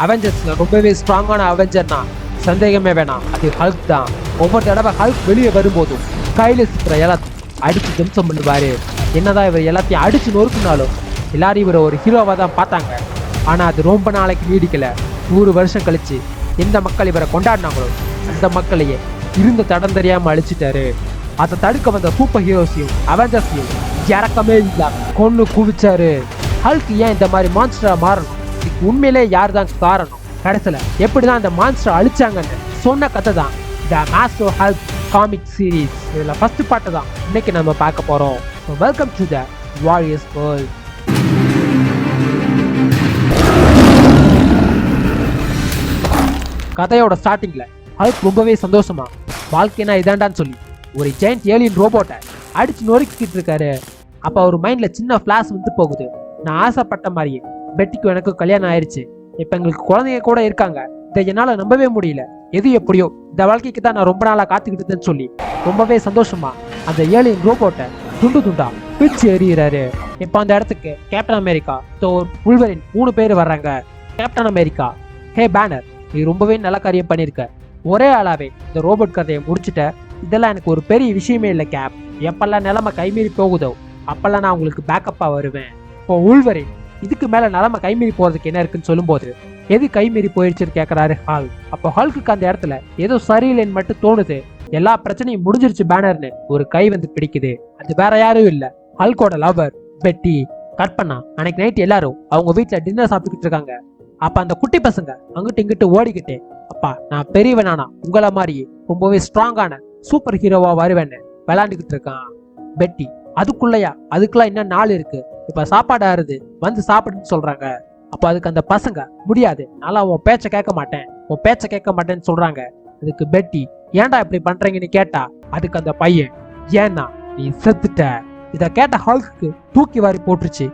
அவெஞ்சர்ஸ்ல ரொம்பவே ஸ்ட்ராங்கான அவெஞ்சர்னா சந்தேகமே வேணாம், அது ஹல்க் தான். ஒவ்வொரு தடவை ஹல்க் வெளியே வரும்போதும் கையில சுற்றுற எல்லாத்தையும் அடிச்சு திம்சம் பண்ணுவாரு. என்னதான் இவர் எல்லாத்தையும் அடிச்சு நொறுக்குனாலும் எல்லாரும் இவரை ஒரு ஹீரோவா தான் பார்த்தாங்க. ஆனா அது ரொம்ப நாளைக்கு நீடிக்கல. 100 வருஷம் கழிச்சு எந்த மக்கள் இவரை கொண்டாடினாங்களோ அந்த மக்களையே இருந்த தடம் தெரியாம அழிச்சிட்டாரு. அதை தடுக்க வந்த சூப்பர் ஹீரோஸையும் அவெஞ்சர்ஸையும் இறக்கமே இல்லாம கொன்னு குவிச்சாரு. ஹல்க் ஏன் இந்த மாதிரி மான்ஸ்டரா மாறணும், இதுக்கு உண்மையிலே யார் தான் காரணம், கடைசியில எப்படிதான் அந்த மான்ஸ்டர் அழிச்சாங்கன்னு சொன்ன கதை தான் the master Hulk comic series. இதுல ஃபர்ஸ்ட் பார்ட் தான் இன்னைக்கு நம்ம பார்க்க போறோம். Welcome to the warriors world. கதையோட ஸ்டார்டிங்ல ஹல்க் ரொம்பவே சந்தோஷமா வாழ்க்கைனா இதாண்டான்னு சொல்லி ஒரு ஜெயண்ட் ஏலியன் ரோபோட்டை அடிச்சு நொறுக்கிட்டு இருக்காரு. அப்ப அவர் மைண்ட்ல சின்ன ஃபிளாஷ் வந்து போகுது. நான் ஆசைப்பட்ட மாதிரியே பெட்டிக்கும் எனக்கும் கல்யாணம் ஆயிடுச்சு, இப்ப எங்களுக்கு குழந்தைங்க கூட இருக்காங்க, இதை என்னால நம்பவே முடியல, எது எப்படியோ இந்த வாழ்க்கைக்கு தான் நான் ரொம்ப நாளா காத்துக்கிட்டதுன்னு சொல்லி ரொம்பவே சந்தோஷமா அந்த ஏலியன் ரோபோட்டை துண்டு துண்டா பிச்சு எறிகிறாரு. இப்ப அந்த இடத்துக்கு கேப்டன் அமெரிக்கா, தோர், உல்வரின் 3 பேர் வர்றாங்க. கேப்டன் அமெரிக்கா, ஹே பேனர், நீ ரொம்பவே நல்ல காரியம் பண்ணிருக்க, ஒரே ஆளாவே இந்த ரோபோட் கதையை முடிச்சுட்ட, இதெல்லாம் எனக்கு ஒரு பெரிய விஷயமே இல்லை கேப், எப்பெல்லாம் நிலைமை கைமீறி போகுதோ அப்பெல்லாம் நான் உங்களுக்கு பேக்கப்பா வருவேன். இப்போ உல்வரின், இதுக்கு மேல நிலைமை கைமீறி போறதுக்கு என்ன இருக்குன்னு சொல்லும்போது எது கைமீறி போயிடுச்சுன்னு கேட்கறாரு ஹால். அப்போ ஹல்க்கு அந்த இடத்துல ஏதோ சரியில்லைன்னு மட்டும் தோணுது. எல்லா பிரச்சனையும் முடிஞ்சிருச்சு பேனர்னு ஒரு கை வந்து பிடிக்குது. அது வேற யாரும் இல்ல, ஹல்கோட லவர் பெட்டி. கற்பனா அன்னைக்கு நைட் எல்லாரும் அவங்க வீட்டுல டின்னர் சாப்பிட்டுக்கிட்டு இருக்காங்க. அப்ப அந்த குட்டி பசங்க அங்கிட்டு இங்கிட்டு ஓடிக்கிட்டு, அப்பா நான் பெரியவனானா உங்களை மாதிரி ரொம்பவே ஸ்ட்ராங்கான சூப்பர் ஹீரோவா வருவேன்னு விளையாண்டுக்கிட்டு இருக்கான். பெட்டி, அதுக்குள்ளயா, அதுக்கெல்லாம் இன்னும் நாள் இருக்கு, இப்ப சாப்பாடு ஆறுது, வந்து சாப்பிடுன்னு சொல்றாங்க. அப்ப அதுக்கு அந்த பசங்க, முடியாது, நல்லா உன் பேச்ச கேட்க மாட்டேன், உன் பேச்ச கேட்க மாட்டேன்னு சொல்றாங்க. அதுக்கு பெட்டி, ஏன்டா இப்படி பண்றீங்கன்னு கேட்டா அதுக்கு அந்த பையன், ஏன்னா நீ செத்துட்ட. இத கேட்ட ஹல்க்கு தூக்கி வாரி போட்டுருச்சு.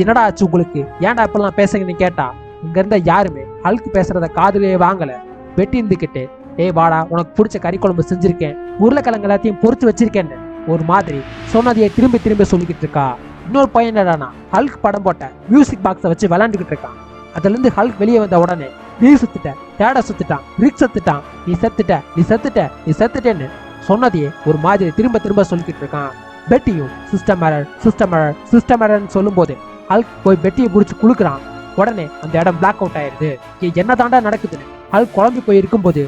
என்னடா ஆச்சு உங்களுக்கு, ஏன்டா இப்பெல்லாம் பேசுங்கன்னு கேட்டா இங்க இருந்த யாருமே ஹல்க் பேசுறத காதுலயே வாங்கல. பெட்டி இருந்துகிட்டு, ஏய் வாடா, உனக்கு பிடிச்ச கறி குழம்பு செஞ்சிருக்கேன், உருளைக்கிழங்கு எல்லாத்தையும் பொறிச்சு வச்சிருக்கேன்னு ஒரு மாதிரி சொன்னதையே திரும்பி திரும்பி சொல்லிக்கிட்டு இருக்கா. இன்னொரு பையன் என்னடானா ஹல்க் படம் போட்ட மியூசிக் பாக்ஸை வச்சு விளையாண்டுக்கிட்டு இருக்கான். அதுல இருந்து ஹல்க் வெளியே வந்த உடனே, நீ சுத்துட்ட, டேடா சுத்துட்டான், ரிக் செத்துட்டான், நீ செத்துட்ட, நீ செத்துட்ட, நீ செத்துட்டேன்னு சொன்னதையே ஒரு மாதிரி திரும்ப திரும்ப சொல்லிக்கிட்டு இருக்கான். பெட்டியும் system error, system error, system எரர்னு சொல்லும் போது ஹல்க் போய் பெட்டியை பிடிச்சி குளுக்குறான். உடனே அந்த இடம் பிளாக் அவுட் ஆயிருது. என்ன தாண்டா நடக்குதுன்னு ஹல்க் குழம்பி போய் இருக்கும்போது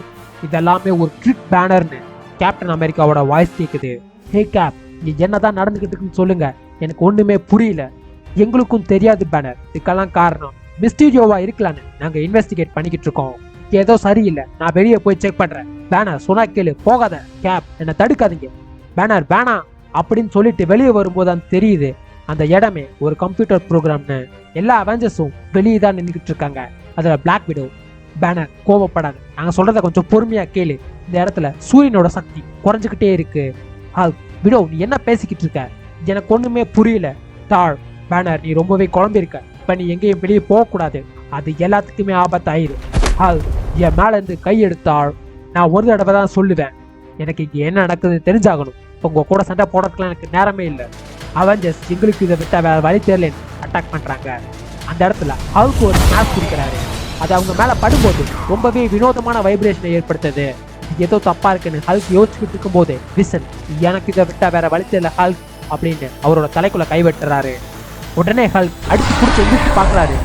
இதெல்லாமே ஒரு ட்ரிக் பேனர்னு கேப்டன் அமெரிக்காவோட வாய்ஸ் கேக்குது. ஹே கேப், நீ என்னதான் நடந்துகிட்டு இருக்குன்னு சொல்லுங்க, எனக்கு ஒண்ணுமே புரியல, எங்களுக்கும் தெரியாது பேனர், இதுக்கெல்லாம் காரணம் மிஸ்டீரியோவா இருக்கலான்னு நாங்க இன்வெஸ்டிகேட் பண்ணிக்கிட்டு இருக்கோம், ஏதோ சரியில்லை, நான் வெளியே போய் செக் பண்றேன். பேனர் சொன்னா கேளு, போகாத கேப், என்ன தடுக்காதீங்க. பேனர் வேணாம் அப்படின்னு சொல்லிட்டு வெளியே வரும்போது தான் தெரியுது அந்த இடமே ஒரு கம்ப்யூட்டர் ப்ரோக்ராம்னு. எல்லா அவெஞ்சர்ஸும் வெளியே தான் நின்றுக்கிட்டு இருக்காங்க. அதுல பிளாக் விடோ, பேனர் கோவப்படாது, நாங்க சொல்றத கொஞ்சம் பொறுமையா கேளு, இந்த இடத்துல சூரியனோட சக்தி குறைஞ்சுக்கிட்டே இருக்கு. விடோ, நீ என்ன பேசிக்கிட்டு இருக்க, எனக்கு ஒண்ணுமே புரியல. தாழ், பேனர் நீ ரொம்பவே குழம்பிருக்க, இப்ப நீ எங்கேயும் வெளியே போகக்கூடாது, அது எல்லாத்துக்குமே ஆபத்தாயிரு. என் மேல இருந்து கை எடுத்தாள், நான் ஒரு தடவை தான் சொல்லுவேன், எனக்கு இங்க என்ன நடக்குதுன்னு தெரிஞ்சாகணும், உங்க கூட சண்டை போடுறதுக்குலாம் எனக்கு நேரமே இல்லை. அவெஞ்சர்ஸ் எங்களுக்கு இதை விட்டா வேற வழி தெரியலன்னு அட்டாக் பண்றாங்க. அந்த இடத்துல ஹல்க் ஒரு ஸ்மாஷ் கொடுக்குறாரு. அது அவங்க மேல படும்போது ரொம்பவே வினோதமான வைப்ரேஷனை ஏற்படுத்துது. ஏதோ தப்பா இருக்குன்னு ஹல்க் யோசிச்சுக்கிட்டு இருக்கும் போதே விசன், எனக்கு இதை விட்டா வேற வழி தெரியல ஹல்க் அப்படின்னு அவரோட தலைக்குள்ள கைவிட்டுறாரு. உடனே ஹல்க் அடிச்சு பிடிச்சி எந்திரிச்சு பாக்குறாரு.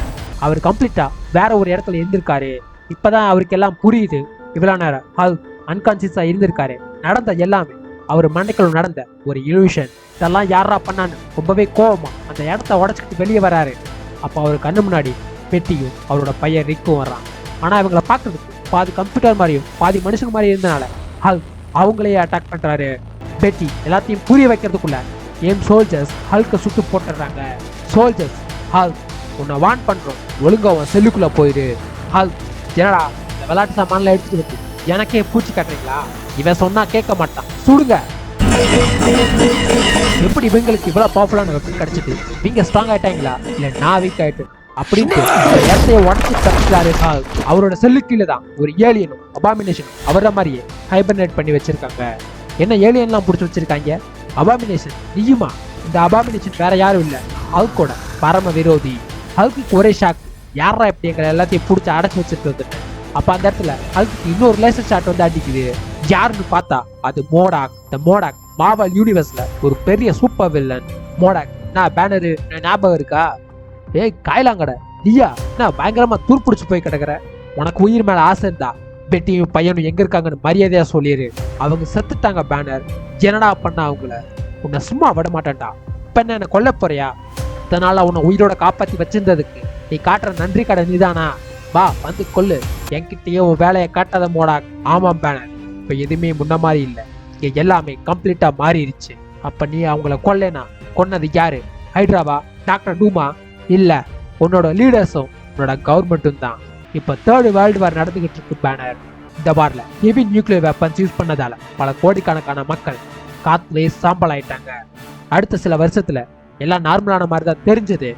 அவர் கம்ப்ளீட்டா வேற ஒரு இடத்துல இருந்திருக்காரு. இப்பதான் அவருக்கு எல்லாம் புரியுது, இவ்வளவு நேரம் ஹல்க் அன்கான்சியஸா இருந்திருக்காரு, நடந்த எல்லாமே அவர் மண்டைக்குள்ள நடந்த ஒரு இல்யூஷன், இதெல்லாம் யாரா பண்ணான்னு ரொம்பவே கோவமா அந்த இடத்த உடச்சுக்கிட்டு வெளியே வராரு. அப்போ அவர் கண்ணு முன்னாடி பெட்டியும் அவரோட பையன் ரிக்கும் வர்றான். ஆனா இவங்களை பாக்குறதுக்கு பாதி கம்ப்யூட்டர் மாதிரியும் பாதி மனுஷங்க மாதிரி இருந்தனால ஹல்க் அவங்களையே அட்டாக் பண்றாரு. பெட்டி எல்லாத்தையும் புரிய வைக்கிறதுக்குள்ள சோல்ஜர்ஸ் ஹல்கை சுட்டு போட்டுறாங்க. சோல்ஜர்ஸ், ஹல்க் உன்னை வான் பண்றோம், ஒழுங்கா அவன் செல்லுக்குள்ள போயிரு. ஹல்க், என்னடா இந்த விளையாட்டு சாமான்ல எடுத்துட்டு வந்து எனக்கே பூச்சி கட்டுறீங்களா, இவன் சொன்னா கேட்க மாட்டான், சுடுங்க. எப்படி இவங்களுக்கு இவ்வளவு பவர்ஃபுல்லான வெப்பன் கிடைச்சிட்டு நீங்க ஸ்ட்ராங் ஆயிட்டாங்களா இல்ல நான் வீக் ஆயிட்டு அப்படின்ட்டு இடத்தைய உடச்சு தப்பிச்சாரு ஹல்க். அவரோட செல்லு கீழே தான் ஒரு ஏலியனும் அபாமினேஷனும் அவர மாதிரியே ஹைபர்னேட் பண்ணி வச்சிருக்காங்க. என்ன ஏலியன்லாம் பிடிச்சி வச்சிருக்காங்க, அபாமினேஷன் நியுமா. இந்த அபாமினேஷன் வேற யாரும் இல்ல, ஹல்கோட பரம விரோதி. ஹல்க்கு ஒரே ஷாக், யாரா இப்படி எங்களை எல்லாத்தையும் பிடிச்சி அடைச்சி வச்சுட்டு வந்துட்டு. அப்ப அந்த இடத்துல ஹல்க்கு இன்னொரு லேசர் ஷாட் வந்து அடிக்குது. யாருன்னு பார்த்தா அது மோடாக். இந்த மோடாக் மார்வல் யூனிவர்ஸ்ல ஒரு பெரிய சூப்பர் வில்லன். மோடாக் நான் பேனரு ஞாபகம் இருக்கா? ஏய் காயலாங்கட நீயா என்ன பயங்கரமா துருப்பிடிச்சு போய் கிடக்குற? உனக்கு உயிர் மேல ஆசை இருந்தா பெட்டியும் பையனும் எங்க இருக்காங்கன்னு மரியாதையா சொல்லிடு. அவங்க செத்துட்டாங்க பேனர். என்னடா பண்ண அவங்கள? உன்னை சும்மா விட மாட்டேன்டா. இப்ப என்ன கொல்ல போறியா? இதனால உன்னை உயிரோட காப்பாத்தி வச்சிருந்ததுக்கு நீ காட்டுற நன்றி கடை நீதானா? வா வந்து கொல்லு. என்கிட்டயே உன் வேலையை காட்டாத மோடா. ஆமாம் பேனர், இப்ப எதுவுமே முன்ன மாதிரி இல்ல. இங்க எல்லாமே கம்ப்ளீட்டா மாறிடுச்சு. அப்ப நீ அவங்கள கொல்லேனா கொன்னது யாரு? ஹைட்ராவா? டாக்டர் டூமா? இல்ல, உன்னோட லீடர்ஸும் உன்னோட கவர்மெண்ட்டும் தான். இப்ப 3rd வேர்ல்டு வார் நடந்துகிட்டு இருக்கு பேனர். இந்த வார்ல ஹெவி நியூக்ளியர் வெப்பன்ஸ் யூஸ் பண்ணதால பல கோடிக்கணக்கான மக்கள் காத்துலயே சாம்பல் ஆயிட்டாங்க. அடுத்த சில வருஷத்துல எல்லாம் நார்மலான மாதிரி தான் தெரிஞ்சது.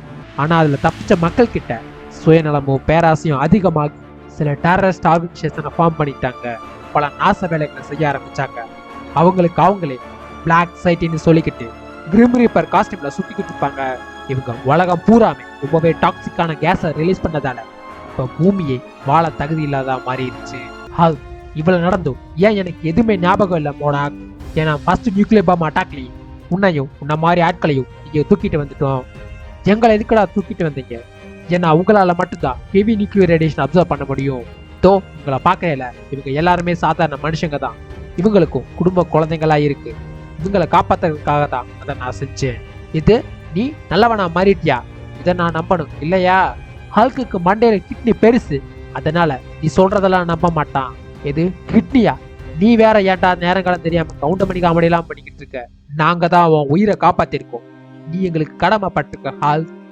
ஆனா அதுல தப்பிச்ச மக்கள் கிட்ட சுயநலமும் பேராசையும் அதிகமாகி சில டெரரிஸ்ட் ஆர்கனைசேஷனை ஃபார்ம் பண்ணிட்டாங்க. பல நாச வேலைகளை செய்ய ஆரம்பிச்சாங்க. அவங்களுக்கு அவங்களே பிளாக் சைட்டின்னு சொல்லிக்கிட்டு கிரிம் ரீப்பர் காஸ்டியூம்ல சுத்திக்கிட்டு இருப்பாங்க. இவங்க உலகம் பூராமே ரொம்பவே டாக்ஸிக்கான கேஸை ரிலீஸ் பண்ணதால இப்ப பூமியே வாழ தகுதி இல்லாத மாறிடுச்சு. ஹல்க் இவ்வளவு நடந்தும் ஏன் எனக்கு எதுவுமே ஞாபகம் இல்லை மோனாக்? ஏன்னா ஃபர்ஸ்ட் நியூக்ளியர் பாம் அட்டாக்லையும் உன்னையும் உன்ன மாதிரி ஆட்களையும் இங்க தூக்கிட்டு வந்துட்டோம். எங்களை எதுக்கடா தூக்கிட்டு வந்தீங்க? ஏன்னா உங்களால மட்டும்தான் ஹெவி நியூக்ளியர் ரேடியேஷன் அப்சர்வ் பண்ண முடியும். தோ உங்களை பார்க்கல, இவங்க எல்லாருமே சாதாரண மனுஷங்க தான். இவங்களுக்கும் குடும்ப குழந்தைங்களா இருக்கு. இவங்களை காப்பாத்துறதுக்காக தான் அதை நான் செஞ்சேன். இது நீ நல்லவனா மாறிட்டியா? இதை நான் நம்பணும் இல்லையா? ஹல்குக்கு மண்டையில கிட்னி பெருசு, அதனால நீ சொல்றதெல்லாம் நம்ப மாட்டான். எது கிட்னியா? நீ வேற ஏன்டா நேரங்காலம் தெரியாம கவுண்டமணி காமெடி எல்லாம் பண்ணிக்கிட்டு இருக்க? நாங்க தான் உன் உயிரை காப்பாத்திருக்கோம். நீ எங்களுக்கு கடமைப்பட்டிருக்க.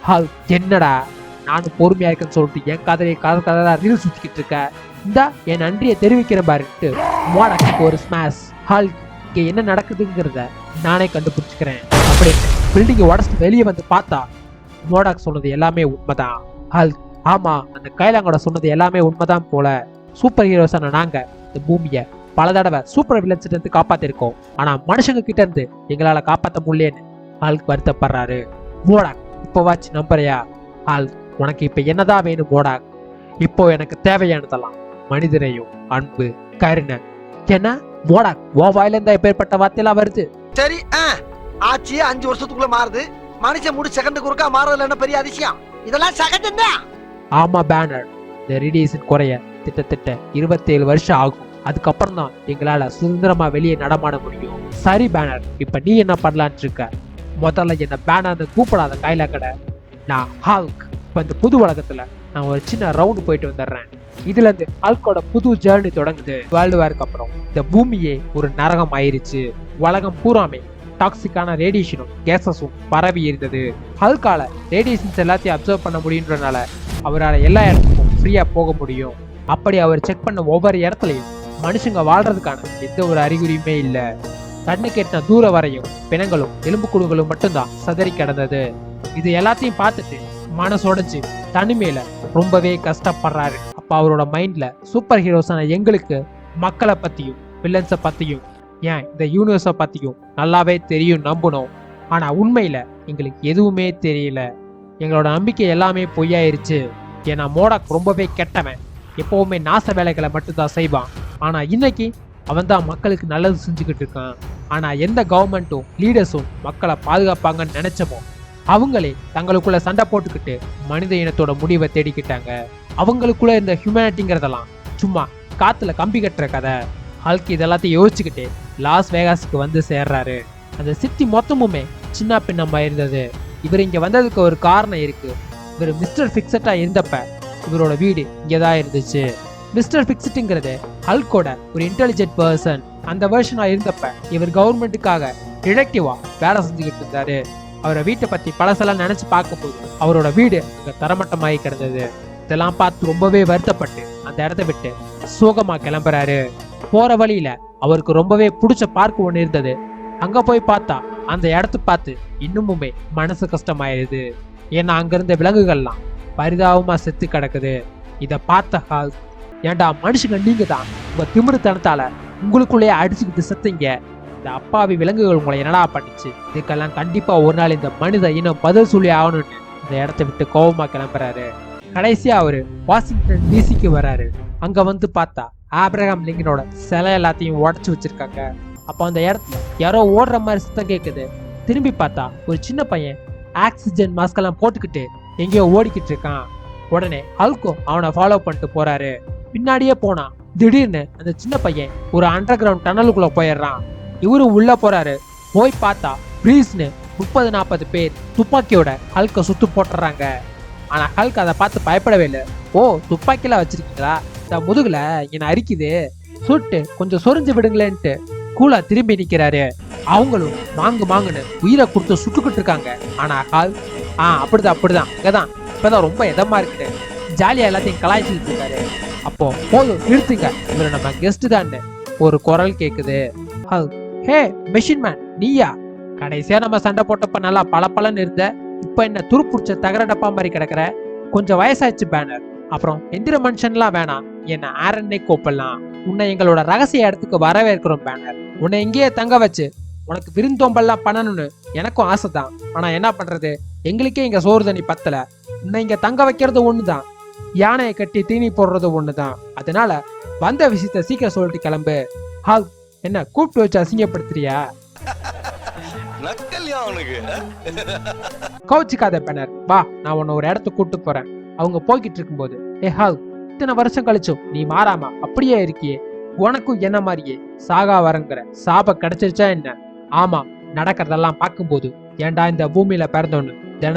ஹல்க் என்னடா நானும் பொறுமையா இருக்குன்னு சொல்லிட்டு என் கதையை கதை ரீல் சுத்திக்கிட்டு இருக்க. இந்த என் நன்றியை தெரிவிக்கிற பாருட்டு மோடாக்கு ஒரு ஸ்மாஷ். ஹல்க் இங்க என்ன நடக்குதுங்கிறத நானே கண்டுபிடிச்சுக்கிறேன் அப்படின்னு பில்டிங்கை உடச்சிட்டு வெளியே வந்து பார்த்தா மோடாக் சொன்னது எல்லாமே உண்மைதான். ஹல்க் ஆமா, அந்த கைலாங்கோட சொன்னது எல்லாமே உண்மைதான் போல. சூப்பர் ஹீரோஸான நாங்க இந்த பூமியை பல தடவை சூப்பர் வில்லன்ஸ் இருந்து காப்பாத்திருக்கோம். ஆனா மனுஷங்க கிட்ட இருந்து எங்களால காப்பாற்ற முடியலன்னு ஹல்க் வருத்தப்படுறாரு. மோடாக் இப்போவாச்சு நம்புறியா? ஹல்க் உனக்கு இப்ப என்னதான் வேணும் மோடாக்? இப்போ எனக்கு தேவையானதெல்லாம் மனிதனையும் அன்பு கருணை. என்ன மோடாக் உன் வாயில இருந்தா எப்பேற்பட்ட வார்த்தையெல்லாம் வருது? சரி ஆச்சு 5 வருஷத்துக்குள்ள மாறுது. மனுஷன் முடி செகண்டுக்கு ஒருக்கா மாறுறதுல என்ன பெரிய அதிசயம்? இதெல்லாம் செகண்ட் தான். ஆமா பேனர், இந்த ரேடியேஷன் குறைய கிட்டத்தட்ட 27 வருஷம் ஆகும். அதுக்கப்புறம் தான் எங்களால சுதந்திரமா வெளியே நடமாட முடியும். சரி பேனர், இப்ப நீ என்ன பண்ணலான் இருக்க? முதல்ல என்ன பேனர் கூப்பிடாத கையில கடை. நான் ஹல்க். இப்ப இந்த புது உலகத்துல நான் ஒரு சின்ன ரவுண்டு போயிட்டு வந்துடுறேன். இதுல இருந்து ஹல்கோட புது ஜேர்னி தொடங்குது. வேர்ல்டு வாருக்கு அப்புறம் இந்த பூமியே ஒரு நரகம் ஆயிருச்சு. உலகம் பூராமே டாக்ஸிக்கான ரேடியேஷனும் கேசஸும் பரவி இருந்தது. ஹல்கால ரேடியேஷன்ஸ் எல்லாத்தையும் அப்சர்வ் பண்ண முடியுன்றனால அவரால் எல்லா இடத்துக்கும் ஃப்ரீயா போக முடியும். அப்படி அவர் செக் பண்ண ஒவ்வொரு இடத்துலையும் மனுஷங்க வாழ்றதுக்கான எந்த ஒரு அறிகுறியுமே இல்லை. கண்ணு கேட்ட தூர வரையும் பிணங்களும் எலும்பு கூடுகளும் மட்டும்தான் சதறி கிடந்தது. இது எல்லாத்தையும் பார்த்துட்டு மனசோடைச்சு தனிமையில ரொம்பவே கஷ்டப்படுறாரு. அப்ப அவரோட மைண்ட்ல சூப்பர் ஹீரோஸான எங்களுக்கு மக்களை பத்தியும் வில்லன்ஸை பத்தியும் ஏன் இந்த யூனிவர்ஸை பத்தியும் நல்லாவே தெரியும் நம்பணும். ஆனா உண்மையில எங்களுக்கு எதுவுமே தெரியல. எங்களோட நம்பிக்கை எல்லாமே பொய்யாயிருச்சு. ஏன்னா மோடாக் ரொம்பவே கெட்டவன். எப்பவுமே நாச வேலைகளை மட்டும்தான் செய்வான். ஆனா இன்னைக்கு அவன் தான் மக்களுக்கு நல்லது செஞ்சுக்கிட்டு இருக்கான். ஆனா எந்த கவர்மெண்ட்டும் லீடர்ஸும் மக்களை பாதுகாப்பாங்கன்னு நினைச்சமோ அவங்களே தங்களுக்குள்ள சண்டை போட்டுக்கிட்டு மனித இனத்தோட முடிவை தேடிக்கிட்டாங்க. அவங்களுக்குள்ள இருந்த ஹியூமனிட்டிங்கிறதெல்லாம் சும்மா காத்துல கம்பி கட்டுற கதை. ஹல்க் இதெல்லாத்தையும் யோசிச்சுக்கிட்டு லாஸ் வேகாஸுக்கு வந்து சேர்றாரு. அந்த சிட்டி மொத்தமுமே சின்ன பின்னமா இருந்தது. இவர் இங்க வந்ததுக்கு ஒரு காரணம் இருக்கு. இவர் மிஸ்டர் ஃபிக்ஸட்டா இருந்தப்ப இவரோட வீடு இங்கதான் இருந்துச்சு. மிஸ்டர் ஃபிக்ஸட்டுங்கிறது ஹல்கோட ஒரு இன்டெலிஜென்ட் பர்சன். அந்த வெர்ஷனா இருந்தப்ப இவர் கவர்மெண்ட்டுக்காக டிடெக்டிவா வேலை செஞ்சுக்கிட்டு இருந்தாரு. அவரை வீட்டை பத்தி பழசெல்லாம் நினைச்சு பார்க்க போது அவரோட வீடு அங்க தரமட்டமாகி கிடந்தது. இதெல்லாம் பார்த்து ரொம்பவே வருத்தப்பட்டு அந்த இடத்த விட்டு சோகமா கிளம்புறாரு. போற வழியில அவருக்கு ரொம்பவே பிடிச்ச பார்க் ஒண்ணு இருந்தது. அங்க போய் பார்த்தா அந்த இடத்த பார்த்து இன்னுமுமே மனசு கஷ்டமாயிருது. ஏன்னா அங்க இருந்த விலங்குகள்லாம் பரிதாபமா செத்து கிடக்குது. இத பார்த்த ஹல்க், ஏண்டா மனுஷங்க நீங்க தான் உங்க திமிருத்தனத்தால உங்களுக்குள்ளேயே அடிச்சுக்கிட்டு செத்தீங்க. இந்த அப்பாவி விலங்குகள் உங்களை என்னடா பண்ணிச்சு? இதுக்கெல்லாம் கண்டிப்பா ஒரு நாள் இந்த மனித இனம் பதில் சொல்லி ஆகணும்னு இந்த இடத்த விட்டு கோபமா கிளம்புறாரு. கடைசியா அவரு வாஷிங்டன் டிசிக்கு வராரு. அங்க வந்து பார்த்தா ஆப்ரஹாம் லிங்கனோட சிலை எல்லாத்தையும் உடைச்சு வச்சிருக்காங்க. அப்போ அந்த இடத்துல யாரோ ஓடுற மாதிரி சத்தம் கேக்குது. திரும்பி பார்த்தா ஒரு சின்ன பையன் ஆக்சிஜன் மாஸ்க் எல்லாம் போட்டுக்கிட்டு எங்கேயோ ஓடிக்கிட்டு இருக்கான். உடனே ஹல்கும் அவனை ஃபாலோ பண்ணிட்டு போறாரு. பின்னாடியே போனா திடீர்னு அந்த சின்ன பையன் ஒரு அண்டர் கிரவுண்ட் டனலுக்குள்ள போயிடுறான். இவரும் உள்ள போறாரு. போய் பார்த்தா பிரீஸ்னு 30-40 பேர் துப்பாக்கியோட ஹல்க சுத்து போட்டுறாங்க. ஆனா ஹல்க் அதை பார்த்து பயப்படவே இல்லை. ஓ, துப்பாக்கிலாம் வச்சிருக்கீங்களா, இந்த முதுகுல என்ன அரிக்குது, சுட்டு கொஞ்சம் சொரிஞ்சு விடுங்களேன்ட்டு கூலா திரும்பி நிக்கிறாரு. அவங்களும் மாங்குன்னு உயிரை கொடுத்து சுட்டுக்கிட்டு இருக்காங்க. ஆனா ஹல்க் அப்படிதான் இங்கதான் இப்பதான் ரொம்ப இதமா இருக்குது, ஜாலியா எல்லாத்தையும் கலாய்ச்சிட்டு இருக்காரு. அப்போ போதும் நிறுத்துங்க, இவரு நம்ம கெஸ்ட் தான் ஒரு குரல் கேக்குது. ஹல்க், ஹே மெஷின் மேன், நீயா? கடைசியா நம்ம சண்டை போட்டப்ப நல்லா பளபளன்னு இருந்த, இப்ப என்ன துருப்புடிச்ச தகர டப்பா மாதிரி கிடக்குற, கொஞ்சம் வயசாச்சு பேனர். அப்புறம் எந்திர மனுஷன்லாம் வேணாம், என்ன ஆரன்னே கூப்பிடலாம். உன்னை எங்களோட ரகசிய இடத்துக்கு வரவேற்கிறோம் பேனர். உன்னை இங்கேயே தங்க வச்சு உனக்கு விருந்தோம்பல்லாம் பண்ணணும்னு எனக்கும் ஆசைதான். ஆனா என்ன பண்றது, எங்களுக்கே இங்க சோறு தண்ணி பத்தல. உன்னை இங்க தங்க வைக்கிறது ஒண்ணுதான், யானையை கட்டி தீனி போடுறது ஒண்ணுதான். அதனால வந்த விஷயத்த சீக்கிரம் சொல்லிட்டு கிளம்பு. ஹால், என்ன கூப்பிட்டு வச்சு அசிங்கப்படுத்துறியா? கவுச்சிக்காத பேனர், வா நான் உன்னை ஒரு இடத்துக்கு கூப்பிட்டு போறேன். அவங்க போய்கிட்டு இருக்கும்போது, ஏ ஹால், இத்தனை வருஷம் கழிச்சும் நீ மாறாம அப்படியே இருக்கியே, உனக்கும் என்ன மாதிரியே சாகா வரங்கிற சாப கிடைச்சிருச்சா என்ன? ஆமா, நடக்கிறதெல்லாம் பார்க்கும்போது ஏன்டா இந்த பூமியில பிறந்தோன்னு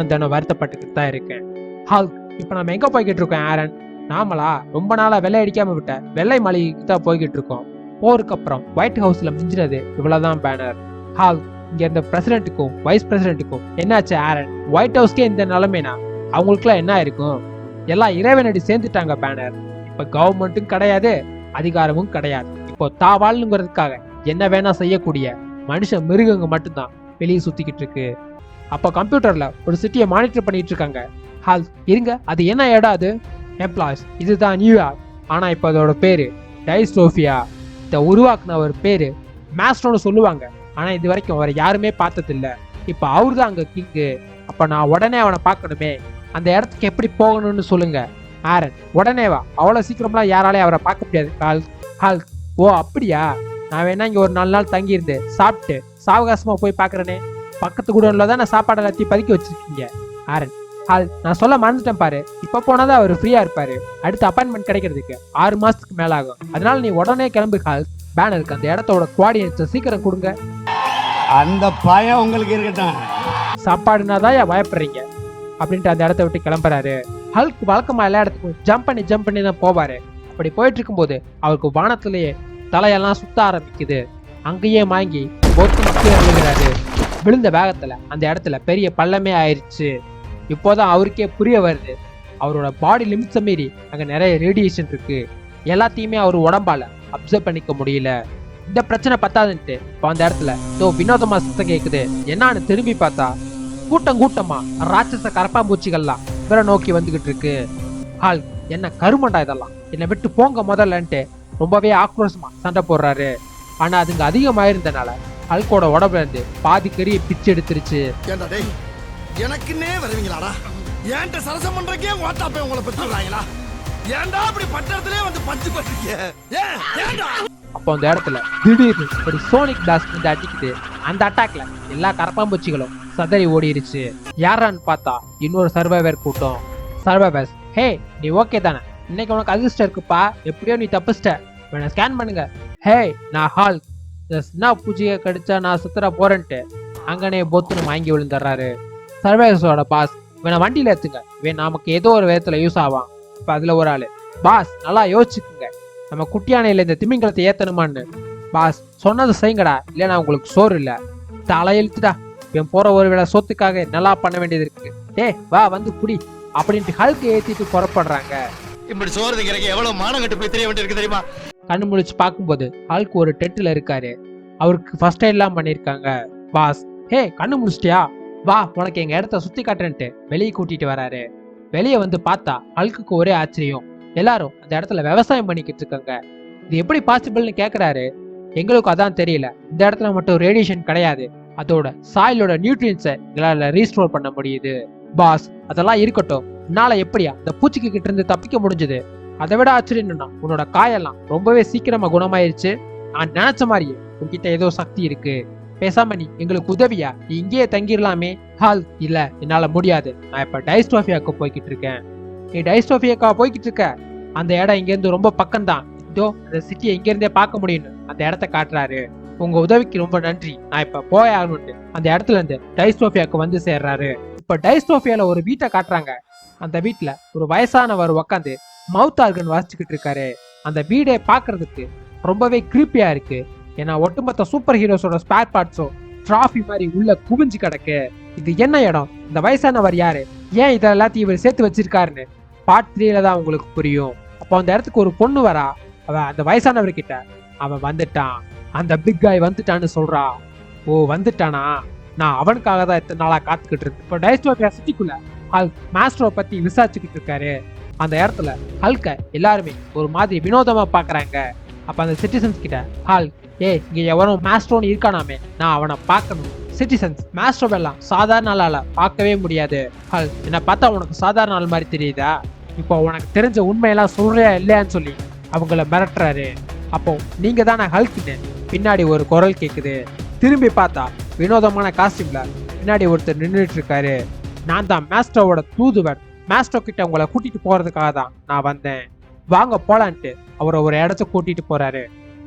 தினம் வருத்தப்பட்டுக்கிட்டு தான் இருக்கேன். ஹால், இப்ப நம்ம எங்க போய்கிட்டு இருக்கோம் ஆரன்? நாமளா ரொம்ப நாளா வெள்ளை அடிக்காம விட்ட வெள்ளை மாளிகைக்கு தான் போய்கிட்டு இருக்கோம். போருக்கு அப்புறம் ஒயிட் ஹவுஸ்ல மிஞ்சினது இவ்வளவுதான் பேனர். ஹால், இங்க இருந்த பிரசிடென்ட்டுக்கும் வைஸ் பிரசிடென்ட்டுக்கும் என்னாச்சு ஆரன்? ஒயிட் ஹவுஸ்க்கே இந்த நிலைமைனா அவங்களுக்குலாம் என்ன இருக்கும்? எல்லாம் இறைவனடி சேர்ந்துட்டாங்க பேனர். இப்ப கவர்மெண்ட்டும் கிடையாது, அதிகாரமும் கிடையாது. இப்போ தாவாளுங்கிறதுக்காக என்ன வேணா செய்யக்கூடிய மனுஷ மிருகங்க மட்டும்தான் வெளியே சுத்திக்கிட்டு இருக்கு. அப்போ கம்ப்யூட்டர்ல ஒரு சிட்டியை மானிட்டர் பண்ணிட்டு இருக்காங்க. ஹால், இருங்க, அது என்ன இடம்? அது எம்ப்ளாய்ஸ், இதுதான் நியூயார்க். ஆனா இப்ப அதோட பேரு டைஸ்டோபியா. இதை உருவாக்குன ஒரு பேரு மேஸ்ட்ரோன்னு சொல்லுவாங்க. ஆனா இது வரைக்கும் அவரை யாருமே பார்த்தது இல்ல. இப்ப அவரு தான் அங்க கிங்கு. அப்ப நான் உடனே அவனை பார்க்கணுமே. அந்த இடத்துக்கு எப்படி போகணும்னு சொல்லுங்க ஆரன். உடனே வா, அவ்வளவு சீக்கிரம்லாம் யாராலையும் அவரை பார்க்க முடியாது. ஹால், ஓ அப்படியா? நான் வேணா இங்க ஒரு 4 நாள் தங்கி இருந்து சாப்பிட்டு சாவகாசமா போய் பாக்குறேனே. பக்கத்து குடோன்ல தான் நான் சாப்பாடு எல்லாத்தையும் பதுக்கி வச்சிருக்கீங்க. ஆரன், ஹால், நான் சொல்ல மறந்துட்டேன் பாரு, இப்ப போனாதான் அவர் ஃப்ரீயா இருப்பாரு. அடுத்த அப்பாயின்மெண்ட் கிடைக்கிறதுக்கு 6 மாசத்துக்கு மேல ஆகும். அதனால நீ உடனே கிளம்பு ஹால். பேனருக்கு அந்த இடத்தோட கோஆர்டினேட்ஸை சீக்கிரம் கொடுங்க. அந்த பயம் உங்களுக்கு இருக்கட்டும். சாப்பாடுனா தான் பயப்படுறீங்க அப்படின்ட்டு அந்த இடத்த விட்டு கிளம்புறாரு. ஹல்க் வழக்கமா எல்லா இடத்துக்கும் ஜம்ப் பண்ணி தான் போவாரு. அப்படி போயிட்டு இருக்கும்போது அவருக்கு வானத்திலேயே தலையெல்லாம் சுத்த ஆரம்பிக்குது. அங்கேயே வாங்கி விழுகிறாரு. விழுந்த வேகத்துல அந்த இடத்துல பெரிய பள்ளமே ஆயிடுச்சு. இப்போதான் அவருக்கே புரிய வருது, அவரோட பாடி லிமிட்ஸை மீறி அங்க நிறைய ரேடியேஷன் இருக்கு. எல்லாத்தையுமே அவர் உடம்பால அப்சர்வ் பண்ணிக்க முடியல. இந்த பிரச்சனை பத்தாதுன்ட்டு இப்போ அந்த இடத்துல வினோதமா சத்தம் கேக்குது. என்னான்னு திரும்பி பார்த்தா கூட்டமா ராட்சச கரப்பாம்பூச்சிகள்லாம் இவரை நோக்கி வந்துகிட்டு இருக்கு. ஹால், என்ன கருமண்டா இதெல்லாம், என்னை விட்டு போங்க முதல்லன்ட்டு ரொம்பவே ஆக்ரோஷமா சண்டை போடுறாரு. ஆனா அதுங்க அதிகமாயிருந்தனால ஹல்கோட உடம்புல இருந்து பாதி கறியை பிச்சு எடுத்துருச்சு. எனக்குன்னே வருவீங்களாடா? ஏன்ட்ட சரசம் பண்றக்கே வாட்டாப்பே உங்களை பெற்றுறாங்களா? ஏன்டா அப்படி பட்டறதுலயே வந்து பஞ்சு பண்றீங்க? ஏன்டா? அப்போ அந்த இடத்துல திடீர்னு ஒரு சோனிக் பிளாஸ்ட் வந்து அடிக்குது. அந்த அட்டாக்ல எல்லா கரப்பாம்பூச்சிகளும் சதறி ஓடிருச்சு. யாரான்னு பார்த்தா இன்னொரு சர்வைவர் கூட்டம். சர்வைவர்ஸ், ஹே நீ ஓகே தானே? இன்னைக்கு உனக்கு அதிர்ஷ்டம் இருக்குப்பா, எப்படியோ நீ தப்பிச்சிட்ட, வேணா ஸ்கேன் பண்ணுங்க. ஹே நான் ஹால், இந்த சின்ன பூச்சியை கடிச்சா நான் சுத்தர போறேன்ட்டு அங்கனே பொத்துன்னு வாங்கி விழுந்துடுறாரு. சர்வைவர்ஸோட பாஸ், வேணா வண்டியில எடுத்துங்க, வேணா நமக்கு ஏதோ ஒரு விதத்துல யூஸ் ஆவான். இப்ப அதுல ஒரு ஆளு, பாஸ் நல்லா யோசிச்சுக்குங்க, நம்ம குட்டியானையில இந்த திமிங்கலத்தை ஏத்தணுமான்னு. பாஸ் சொன்னது செய்யுங்கடா, இல்லைன்னா உங்களுக்கு சோறு இல்ல. தலையெழுத்துடா, என் போற ஒரு வேளை சொத்துக்காக நல்லா பண்ண வேண்டியது இருக்கு. டே வா வந்து குடி அப்படின்ட்டு ஹல்க் ஏத்திட்டு புறப்படுறாங்க. இப்படி சோறு திங்கிறக்கு எவ்வளவு மானம் கட்டு போய் தெரிய வேண்டியிருக்கு தெரியுமா? கண்ணு முழிச்சு பார்க்கும்போது ஹல்க் ஒரு டென்ட்ல இருக்காரு. அவருக்கு ஃபர்ஸ்ட் எய்ட் எல்லாம் பண்ணிருக்காங்க. பாஸ், ஹே கண்ணு முடிச்சிட்டியா, வா உனக்கு எங்க இடத்த சுத்தி காட்டுறேன்ட்டு வெளியே கூட்டிட்டு வராரு. வெளியே வந்து பார்த்தா ஹல்குக்கு ஒரே ஆச்சரியம். எல்லாரும் அந்த இடத்துல விவசாயம் பண்ணிக்கிட்டு இருக்காங்க. இது எப்படி பாசிபிள்னு கேக்குறாரு. எங்களுக்கு அதான் தெரியல, இந்த இடத்துல மட்டும் ரேடியேஷன் கிடையாது, அதோட சாயிலோட நியூட்ரியன்ஸை எங்களால ரீஸ்டோர் பண்ண முடியுது. பாஸ் அதெல்லாம் இருக்கட்டும், உன்னால எப்படியா இந்த பூச்சிக்கு கிட்ட இருந்து தப்பிக்க முடிஞ்சது? அதை விட ஆச்சரியம் என்னன்னா உன்னோட காயெல்லாம் ரொம்பவே சீக்கிரமா குணமாயிருச்சு. நான் நினைச்ச மாதிரியே உன்கிட்ட ஏதோ சக்தி இருக்கு. பேசாம நீ எங்களுக்கு உதவியா? நீ இங்கேயே தங்கிடலாமே. ஹால் இல்ல, என்னால முடியாது. நான் இப்ப டைஸ்டோபியாவுக்கு போய்கிட்டு இருக்கேன். நீ டைஸ்டோபியாக்கா போய்கிட்டு இருக்க? அந்த இடம் இங்க இருந்து ரொம்ப பக்கம் தான். இதோ அந்த சிட்டியை இங்க இருந்தே பார்க்க முடியும்னு அந்த இடத்த காட்டுறாரு. உங்க உதவிக்கு ரொம்ப நன்றி. நான் இப்ப போயாகணும்ட்டு அந்த இடத்துல இருந்து டைஸ்டோபியாவுக்கு வந்து சேர்றாரு. இப்ப டைஸ்டோபியால ஒரு வீட்டை காட்டுறாங்க. அந்த வீட்டுல ஒரு வயசானவர் உக்காந்து மவுத் ஆர்கன் வாசிச்சுக்கிட்டு இருக்காரு. அந்த வீடை பாக்குறதுக்கு ரொம்பவே கிரீப்பியா இருக்கு. ஏன்னா ஒட்டுமொத்த சூப்பர் ஹீரோஸோட ஸ்பேர் பார்ட்ஸும் டிராஃபி மாதிரி உள்ள குவிஞ்சு கிடக்கு. இது என்ன இடம்? இந்த வயசானவர் யாரு? ஏன் இதை எல்லாத்தையும் இவர் சேர்த்து வச்சிருக்காருன்னு பார்ட் 3ல தான் உங்களுக்கு புரியும். அப்போ அந்த இடத்துக்கு ஒரு பொண்ணு வரா. அவன் அந்த வயசானவர் கிட்ட அவன் வந்துட்டான், அந்த பிக் காய் வந்துட்டான்னு சொல்றா. ஓ வந்துட்டானா? நான் அவனுக்காக தான் இத்தனை நாளா காத்துக்கிட்டு இருக்கேன். இப்போ டைஸ்டோபியா சிட்டிக்குள்ள ஹல்க் மாஸ்டரை பத்தி விசாரிச்சுக்கிட்டு இருக்காரு. அந்த இடத்துல ஹல்க எல்லாருமே ஒரு மாதிரி வினோதமா பாக்குறாங்க. அப்ப அந்த சிட்டிசன்ஸ் கிட்ட ஹல்க், இங்க எவனும் மாஸ்ட்ரோன்னு இருக்கானாமே, நான் அவனை பார்க்கணும். சிட்டிசன்ஸ், மாஸ்ட்ரோ எல்லாம் சாதாரண ஆளால பார்க்கவே முடியாது. ஹல்க், என்ன பார்த்தா உனக்கு சாதாரண ஆள் மாதிரி தெரியுதா? இப்போ உனக்கு தெரிஞ்ச உண்மையெல்லாம் சொல்றியா இல்லையான்னு சொல்லி அவங்கள மிரட்டுறாரு. அப்போ நீங்க தானே ஹல்க்னு பின்னாடி ஒரு குரல் கேக்குது. திரும்பி பார்த்தா வினோதமான காஸ்டியூம்ல பின்னாடி ஒருத்தர் நின்றுட்டு இருக்காரு. நான் தான் மாஸ்ட்ரோவோட தூதுவன். மாஸ்ட்ரோ கிட்ட உங்களை கூட்டிட்டு போறதுக்காக தான் நான் வந்தேன். வாங்க போலான்ட்டு அவரை ஒரு இடத்த கூட்டிட்டு போறாரு.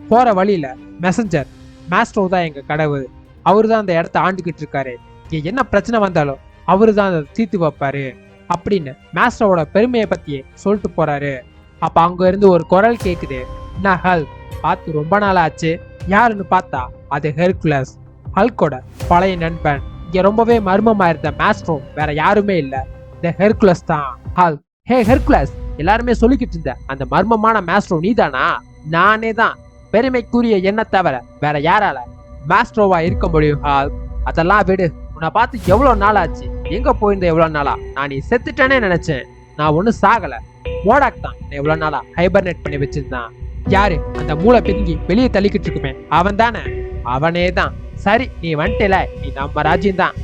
போற வழியில மெசஞ்சர், மாஸ்ட்ரோ தான் எங்க கடவுள், அவரு தான் அந்த இடத்த ஆண்டுகிட்டு இருக்காரு. இங்க என்ன பிரச்சனை வந்தாலும் அவரு தான் அதை தீர்த்து வைப்பாரு அப்படின்னு மாஸ்ட்ரோவோட பெருமையை பத்தியே சொல்லிட்டு போறாரு. அப்ப அங்க இருந்து ஒரு குரல் கேக்குது. என்ன ஹல்க், பார்த்து ரொம்ப நாள் ஆச்சு. யாருன்னு பார்த்தா அது ஹெர்குலஸ், ஹல்கோட பழைய நண்பன். இங்க ரொம்பவே மர்மமா இருந்த மாஸ்ட்ரோ வேற யாருமே இல்ல, இந்த ஹெர்குலஸ் தான். ஹல்க், ஹே ஹெர்குலஸ், எல்லாருமே சொல்லிக்கிட்டு இருந்த அந்த மர்மமான மாஸ்ட்ரோ நீதானா? நானே தான். பெருமைக்குரிய என்ன தவிர வேற யாரால மாஸ்ட்ரோவா இருக்க முடியும்? ஹல்க், அதெல்லாம் விடு. உன்னை பார்த்து எவ்வளவு நாள் ஆச்சு. எங்க போயிருந்த எவ்வளவு நாளா? நான் நீ செத்துட்டேனே நினைச்சேன். நான் ஒன்னும் சாகல. மோடாக் தான் எவ்வளவு நாளா ஹைபர்னேட் பண்ணி வச்சிருந்தான். யாரு? அந்த மூளை பிதுங்கி வெளியே தள்ளிக்கிட்டு இருக்குமே அவன் தானே? அவனே தான். சரி, நீ வந்துட்டல, நீ நம்ம ராஜ்யம் தான்.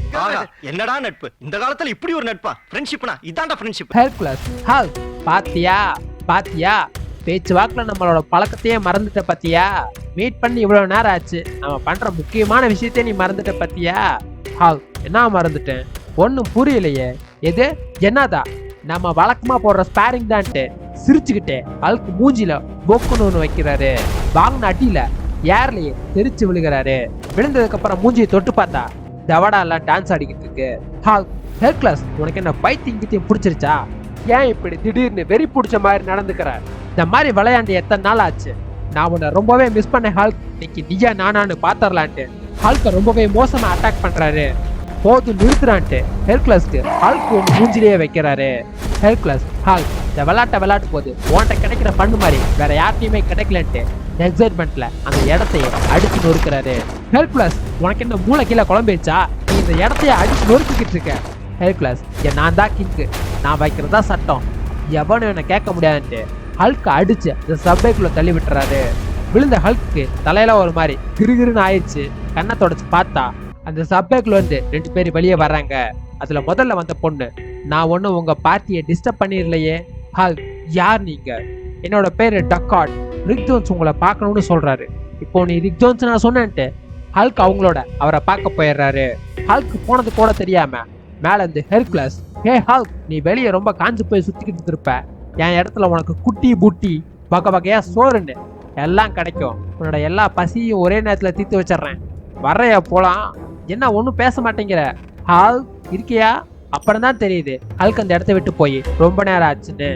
என்னடா நட்பு இந்த காலத்துல இப்படி ஒரு நட்பா? ஃப்ரெண்ட்ஷிப்னா இதான்டா ஃப்ரெண்ட்ஷிப். ஹெர்குலஸ், ஹல்க், பாத்தியா பாத்தியா, பேச்சு வாக்குல நம்மளோட பழக்கத்தையே மறந்துட்ட பாத்தியா? மீட் பண்ணி இவ்வளவு நேரம் ஆச்சு, நம்ம பண்ற முக்கியமான விஷயத்தையே நீ மறந்துட்ட பாத்தியா? ஹல்க், என்ன மறந்துட்டேன்? ஒன்னும் புரியலையே. எது என்னதா? நம்ம வழக்கமா போடுற ஸ்பேரிங் தான்ட்டு சிரிச்சுக்கிட்டே ஹல்க் மூஞ்சில பொக்குன்னு வைக்கிறாரு. வாங்கின அடியில ஏர்லயே தெரிச்சு விழுகிறாரு. விழுந்ததுக்கு அப்புறம் மூஞ்சியை தொட்டு பார்த்தா தவடா எல்லாம் டான்ஸ் ஆடிக்கிட்டு இருக்கு. ஹல்க், ஹெர்குலஸ், உனக்கு என்ன பைத்தியம் கிட்டியும் பிடிச்சிருச்சா? ஏன் இப்படி திடீர்னு வெறி பிடிச்ச மாதிரி நடந்துக்கிற? இந்த மாதிரி விளையாண்டு எத்தனை நாள் ஆச்சு? நான் உன்னை ரொம்பவே மிஸ் பண்ணேன் ஹல்க். இன்னைக்கு நீயா நானான்னு பாத்தரலான்ட்டு ஹல்க ரொம்பவே மோசமா அட்டாக் பண்றாரு. போது நிறுத்துறான்ட்டு ஹெர்குலஸ்க்கு ஹல்க் ஒன்று மூஞ்சிலேயே வைக்கிறாரு. ஹெர்குலஸ், ஹல்க், இந்த விளையாட்டு போது உன்கிட்ட கிடைக்கிற பண்ணு மாதிரி வேற யார்ட்டையுமே கிடைக்கலன்ட்டு எக்ஸைட்மெண்ட்ல அந்த இடத்தையே அடிச்சு நொறுக்கிறாரு. ஹெர்குலஸ், உனக்கு என்ன மூளை கீழே குழம்பிடுச்சா? நீ இந்த இடத்தையே அடிச்சு நொறுக்கிட்டு இருக்க. ஹெர்குலஸ், நான் தான் கிங்கு, நான் வைக்கிறதா சட்டம், எவனும் என்ன கேட்க முடியாதுன்ட்டு ஹல்க அடிச்சு அந்த சப்வேக்குள்ள தள்ளி விட்டுறாரு. விழுந்த ஹல்க்கு தலையில ஒரு மாதிரி கிருகிருன்னு ஆயிடுச்சு. கண்ணை தொடச்சு பார்த்தா அந்த சப்வேக்குள்ள இருந்து 2 பேர் வெளியே வர்றாங்க. அதுல முதல்ல வந்த பொண்ணு, நான் ஒன்னும் உங்க பார்ட்டியை டிஸ்டர்ப் பண்ணிடலையே. ஹல்க், யார் நீங்க? என்னோட பேரு டக்கார்ட். ரிக் ஜோன்ஸ் உங்களை பார்க்கணும்னு சொல்றாரு. இப்போ நீ ரிக் ஜோன்ஸ் நான் சொன்னேன்ட்டு ஹல்க் அவரை பார்க்க போயிடுறாரு. ஹல்க் போனது கூட தெரியாம மேல இருந்து ஹெர்குலஸ், ஹே ஹல்க், நீ வெளியே ரொம்ப காஞ்சு போய் சுத்திக்கிட்டு இருப்ப. என் இடத்துல உனக்கு குட்டி புட்டி வகை வகையா சோறுன்னு எல்லாம் கிடைக்கும். உன்னோட எல்லா பசியும் ஒரே நேரத்துல தீர்த்து வச்சிடறேன். வர்றையா போலாம்? என்ன ஒன்னும் பேச மாட்டேங்கிற? ஹல்க் இருக்கியா? அப்புறம் தான் தெரியுது ஹல்க் அந்த இடத்த விட்டு போய் ரொம்ப நேரம் ஆச்சுன்னு.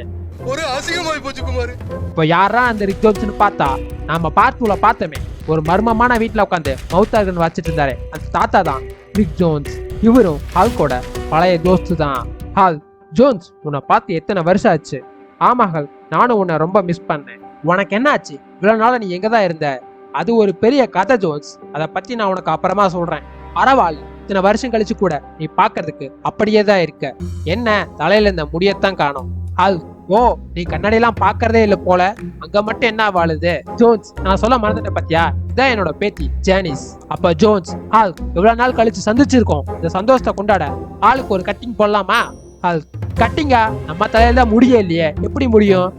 ஒரு அசிங்கமாய் போச்சு குமார். இப்போ யாரா அந்த ரிக் ஜோன்ஸ்னு பார்த்தா நாம பார்த்துல பார்த்தோமே, ஒரு மர்மமான வீட்டுல உட்காந்து மவுத் ஆர்கன் வச்சிட்டு இருந்தாரு அந்த தாத்தா தான் ரிக் ஜோன்ஸ். இவரும் ஹல்கோட பழைய தோஸ்து தான். ஹல்க், ஜோன்ஸ், உன்னை பார்த்து எத்தனை வருஷம் ஆச்சு? ஆமா ஹல்க், நானும் உன்னை ரொம்ப மிஸ் பண்ணேன். உனக்கு என்ன ஆச்சு? இவ்வளவு நாள நீ எங்கதான் இருந்த? அது ஒரு பெரிய கதை ஜோன்ஸ், அதை பத்தி நான் உனக்கு அப்புறமா சொல்றேன். பரவாயில்ல, இத்தனை வருஷம் கழிச்சு கூட நீ பாக்குறதுக்கு அப்படியே தான் இருக்க. என்ன தலையில இந்த முடியத்தான் காணும். ஹல்க், ஓ நீ கண்ணாடி எல்லாம் பாக்குறதே இல்ல போல, அங்க மட்டும் என்ன வாழுது? ஜோன்ஸ், நான் சொல்ல மறந்துட்டேன் பாத்தியா, இதான் என்னோட பேத்தி ஜானிஸ். அப்ப ஜோன்ஸ், ஹல்க், எவ்வளவு நாள் கழிச்சு சந்திச்சிருக்கோம், இந்த சந்தோஷத்தை கொண்டாட ஆளுக்கு ஒரு கட்டிங் போடலாமா? ஹல்க், கட்டிங்க நம்ம தலையில தான் முடியே இல்லையே, எப்படி முடியும்?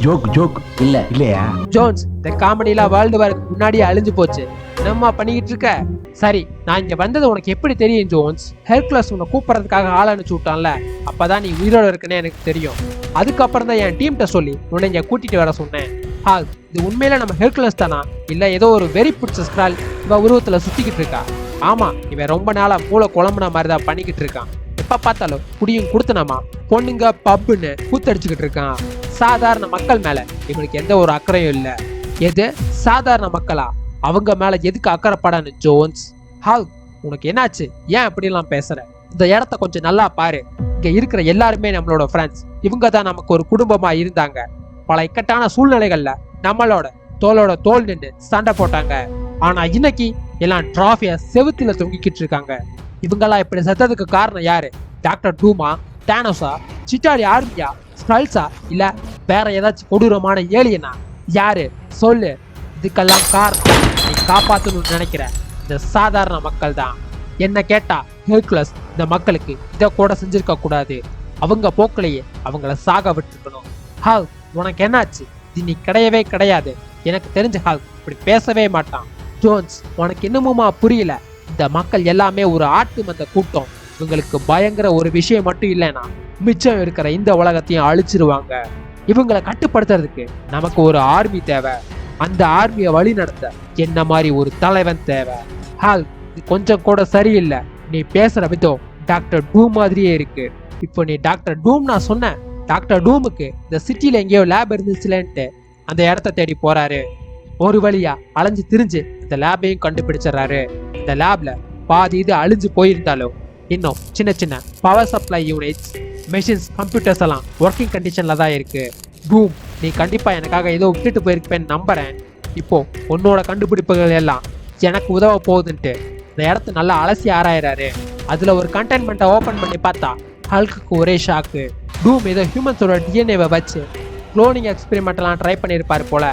ஜோக் ஜோக் இல்ல இல்லையா? ஜோன்ஸ், இந்த காமெடியில வேர்ல்டு வாருக்கு முன்னாடியே அழிஞ்சு போச்சு. என்னம்மா பண்ணிக்கிட்டு இருக்க? சரி, நான் இங்க வந்தது உனக்கு எப்படி தெரியும் ஜோன்ஸ்? ஹெர்குலஸ் உன்னை கூப்பிடறதுக்காக ஆள் அனுப்பிச்சு விட்டான்ல, அப்பதான் நீ உயிரோட இருக்குன்னு எனக்கு தெரியும். அதுக்கப்புறம் தான் என் டீம்கிட்ட சொல்லி உன்னை இங்க கூட்டிட்டு வர சொன்னேன். ஹால், இது உண்மையில நம்ம ஹெர்குலஸ் தானா, இல்ல ஏதோ ஒரு வெறி பிடிச்ச ஸ்கிரால் இவ உருவத்துல சுத்திக்கிட்டு இருக்கா? ஆமா, இவன் ரொம்ப நாளா மூளை குழம்புன மாதிரி தான் பண்ணிக்கிட்டு இருக்கான். எப்ப பார்த்தாலும் குடியும் கொடுத்தனமா பொண்ணுங்க பப்புன்னு கூத்தடிச்சுக்கிட்டு இருக்கான். சாதாரண மக்கள் மேல இவனுக்கு எந்த ஒரு அக்கறையும் இல்ல. எது சாதாரண மக்களா? அவங்க மேல எதுக்கு அக்கறைப்படான்னு ஜோன்ஸ்? ஹால், உனக்கு என்னாச்சு? ஏன் அப்படிலாம் பேசுற? இந்த இடத்த கொஞ்சம் நல்லா பாரு. இங்க இருக்கிற எல்லாருமே நம்மளோட ஃப்ரெண்ட்ஸ். இவங்க தான் நமக்கு ஒரு குடும்பமா இருந்தாங்க. பல இக்கட்டான சூழ்நிலைகள்ல நம்மளோட தோளோட தோல் நின்று சண்டை போட்டாங்க. ஆனா இன்னைக்கு எல்லாம் டிராஃபியா செவுத்துல தொங்கிக்கிட்டு இருக்காங்க. இவங்கெல்லாம் இப்படி செத்ததுக்கு காரணம் யாரு? டாக்டர் டூமா, டானோஸா, சிட்டாடி ஆர்மியா, ஸ்ட்ரல்ஸா, இல்ல வேற ஏதாச்சும் கொடூரமான ஏலியனா? யாரு சொல்லு? இதுக்கெல்லாம் காரணம் நீ காப்பாத்தணும்னு நினைக்கிற இந்த சாதாரண மக்கள் தான். என்ன கேட்டா ஹெர்குலஸ் இந்த மக்களுக்கு இதை கூட செஞ்சிருக்க கூடாது. அவங்க போக்கிலேயே அவங்கள சாக விட்டுருக்கணும். ஹால், உனக்கு என்னாச்சு? இது நீ கிடையவே கிடையாது. எனக்கு தெரிஞ்ச ஹால் இப்படி பேசவே மாட்டான். ஜோன்ஸ், உனக்கு இன்னமுமா புரியல? இந்த மக்கள் எல்லாமே ஒரு ஆட்டு மந்த கூட்டம். இவங்களுக்கு பயங்கர ஒரு விஷயம் மட்டும் இல்லைன்னா மிச்சம் இருக்கிற இந்த உலகத்தையும் அழிச்சிருவாங்க. இவங்களை கட்டுப்படுத்துறதுக்கு நமக்கு ஒரு ஆர்மி தேவை. அந்த ஆர்மியை வழி நடத்த என்ன மாதிரி ஒரு தலைவன் தேவை. ஹால், இது கொஞ்சம் கூட சரியில்லை. நீ பேசுற விதம் டாக்டர் டூம் மாதிரியே இருக்கு. இப்போ நீ டாக்டர் டூம் நான் சொன்னேன். டாக்டர் டூமுக்கு இந்த சிட்டில எங்கேயோ லேப் இருந்துச்சுலன்ட்டு அந்த இடத்த தேடி போறாரு. ஒரு வழியா அலைஞ்சு திரிஞ்சு இந்த லேபையும் கண்டுபிடிச்சிடறாரு. இந்த லேப்ல பாதி இது அழிஞ்சு போயிருந்தாலும் இன்னும் சின்ன சின்ன power supply units, machines, computers எல்லாம் ஒர்க்கிங் கண்டிஷன்ல தான் இருக்கு. டூம், நீ கண்டிப்பா எனக்காக ஏதோ விட்டுட்டு போயிருப்பேன்னு நம்புறேன். இப்போ உன்னோட கண்டுபிடிப்புகள் எல்லாம் எனக்கு உதவ போகுதுன்ட்டு இந்த இடத்த நல்லா அலசி ஆராயிறாரு. அதுல ஒரு கண்டெய்ன்மெண்ட்டை ஓபன் பண்ணி பார்த்தா ஹல்க்கு ஒரே ஷாக்கு. டூம் ஏதோ ஹியூமன்ஸோட டிஎன்ஏவை வச்சு குளோனிங் எக்ஸ்பெரிமெண்ட் எல்லாம் ட்ரை பண்ணியிருப்பாரு போல.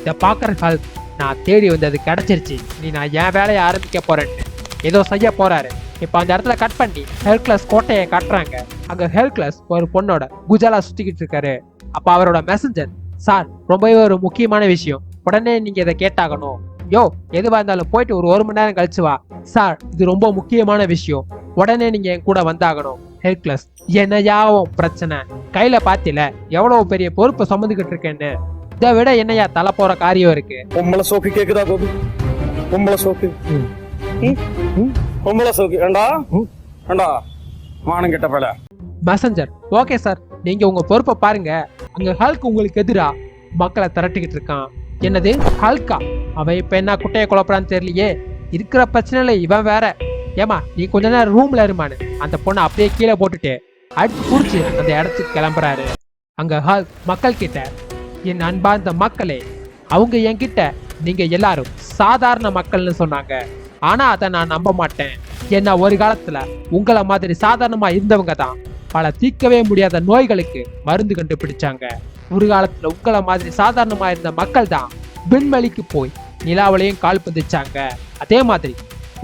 இதை பார்க்குற ஹல்க், நான் தேடி வந்தது கிடைச்சிருச்சு, நீ நான் என் வேலையை ஆரம்பிக்க போறேன்னு ஏதோ செய்ய போறாரு. இப்போ அந்த இடத்துல கட் பண்ணி ஹெர்குலஸ் கோட்டையை காட்டுறாங்க. அங்க ஹெர்குலஸ் ஒரு பொண்ணோட குஜாலா சுத்திக்கிட்டு இருக்காரு. அப்ப அவரோட மெசஞ்சர், சார் ரொம்பவே ஒரு முக்கியமான விஷயம், உடனே நீங்க இதை கேட்டாகணும். யோ, எதுவா இருந்தாலும் போயிட்டு ஒரு மணி நேரம் கழிச்சு வா. சார், இது ரொம்ப முக்கியமான விஷயம், உடனே நீங்க என் கூட வந்தாகணும். ஹெர்குலஸ், என்னையாவும் பிரச்சனை? கையில பாத்தில எவ்வளவு பெரிய பொறுப்பை சுமந்துகிட்டு இருக்கேன்னு. இதை விட என்னையா தலை போற காரியம் இருக்கு? பொம்பளை சோக்கு கேக்குதா கோபி? பொம்பளை சோக்கு பொம்பளை சோக்கு ஏண்டா ஏண்டா மானம் கெட்ட பல. மெசஞ்சர், ஓகே சார், நீங்க உங்க பொறுப்பை பாருங்க. அங்க ஹல்க் உங்களுக்கு எதிரா மக்களை திரட்டிக்கிட்டு இருக்கான். என்னது ஹல்கா? அவன் இப்ப என்ன குட்டையை குழப்பறான்னு தெரியலையே. இருக்கிற பிரச்சனையில இவன் வேற. ஏமா, நீ கொஞ்ச நேரம் ரூம்ல இருமானு அந்த பொண்ணை அப்படியே கீழே போட்டுட்டு அடிச்சு புடிச்சு அந்த இடத்துக்கு கிளம்புறாரு. அங்க ஹல்க் மக்கள் கிட்ட, என் அன்பார்ந்த மக்களே, அவங்க என்கிட்ட நீங்க எல்லாரும் சாதாரண மக்கள்னு சொன்னாங்க. ஆனா அதை நான் நம்ப மாட்டேன். ஏன்னா ஒரு காலத்துல உங்களை மாதிரி சாதாரணமா இருந்தவங்க தான் பல தீர்க்கவே முடியாத நோய்களுக்கு மருந்து கண்டுபிடிச்சாங்க. ஒரு காலத்துல உங்களை மாதிரி சாதாரணமா இருந்த மக்கள் தான் விண்வெளிக்கு போய் நிலாவிலையும் கால் பதிச்சாங்க. அதே மாதிரி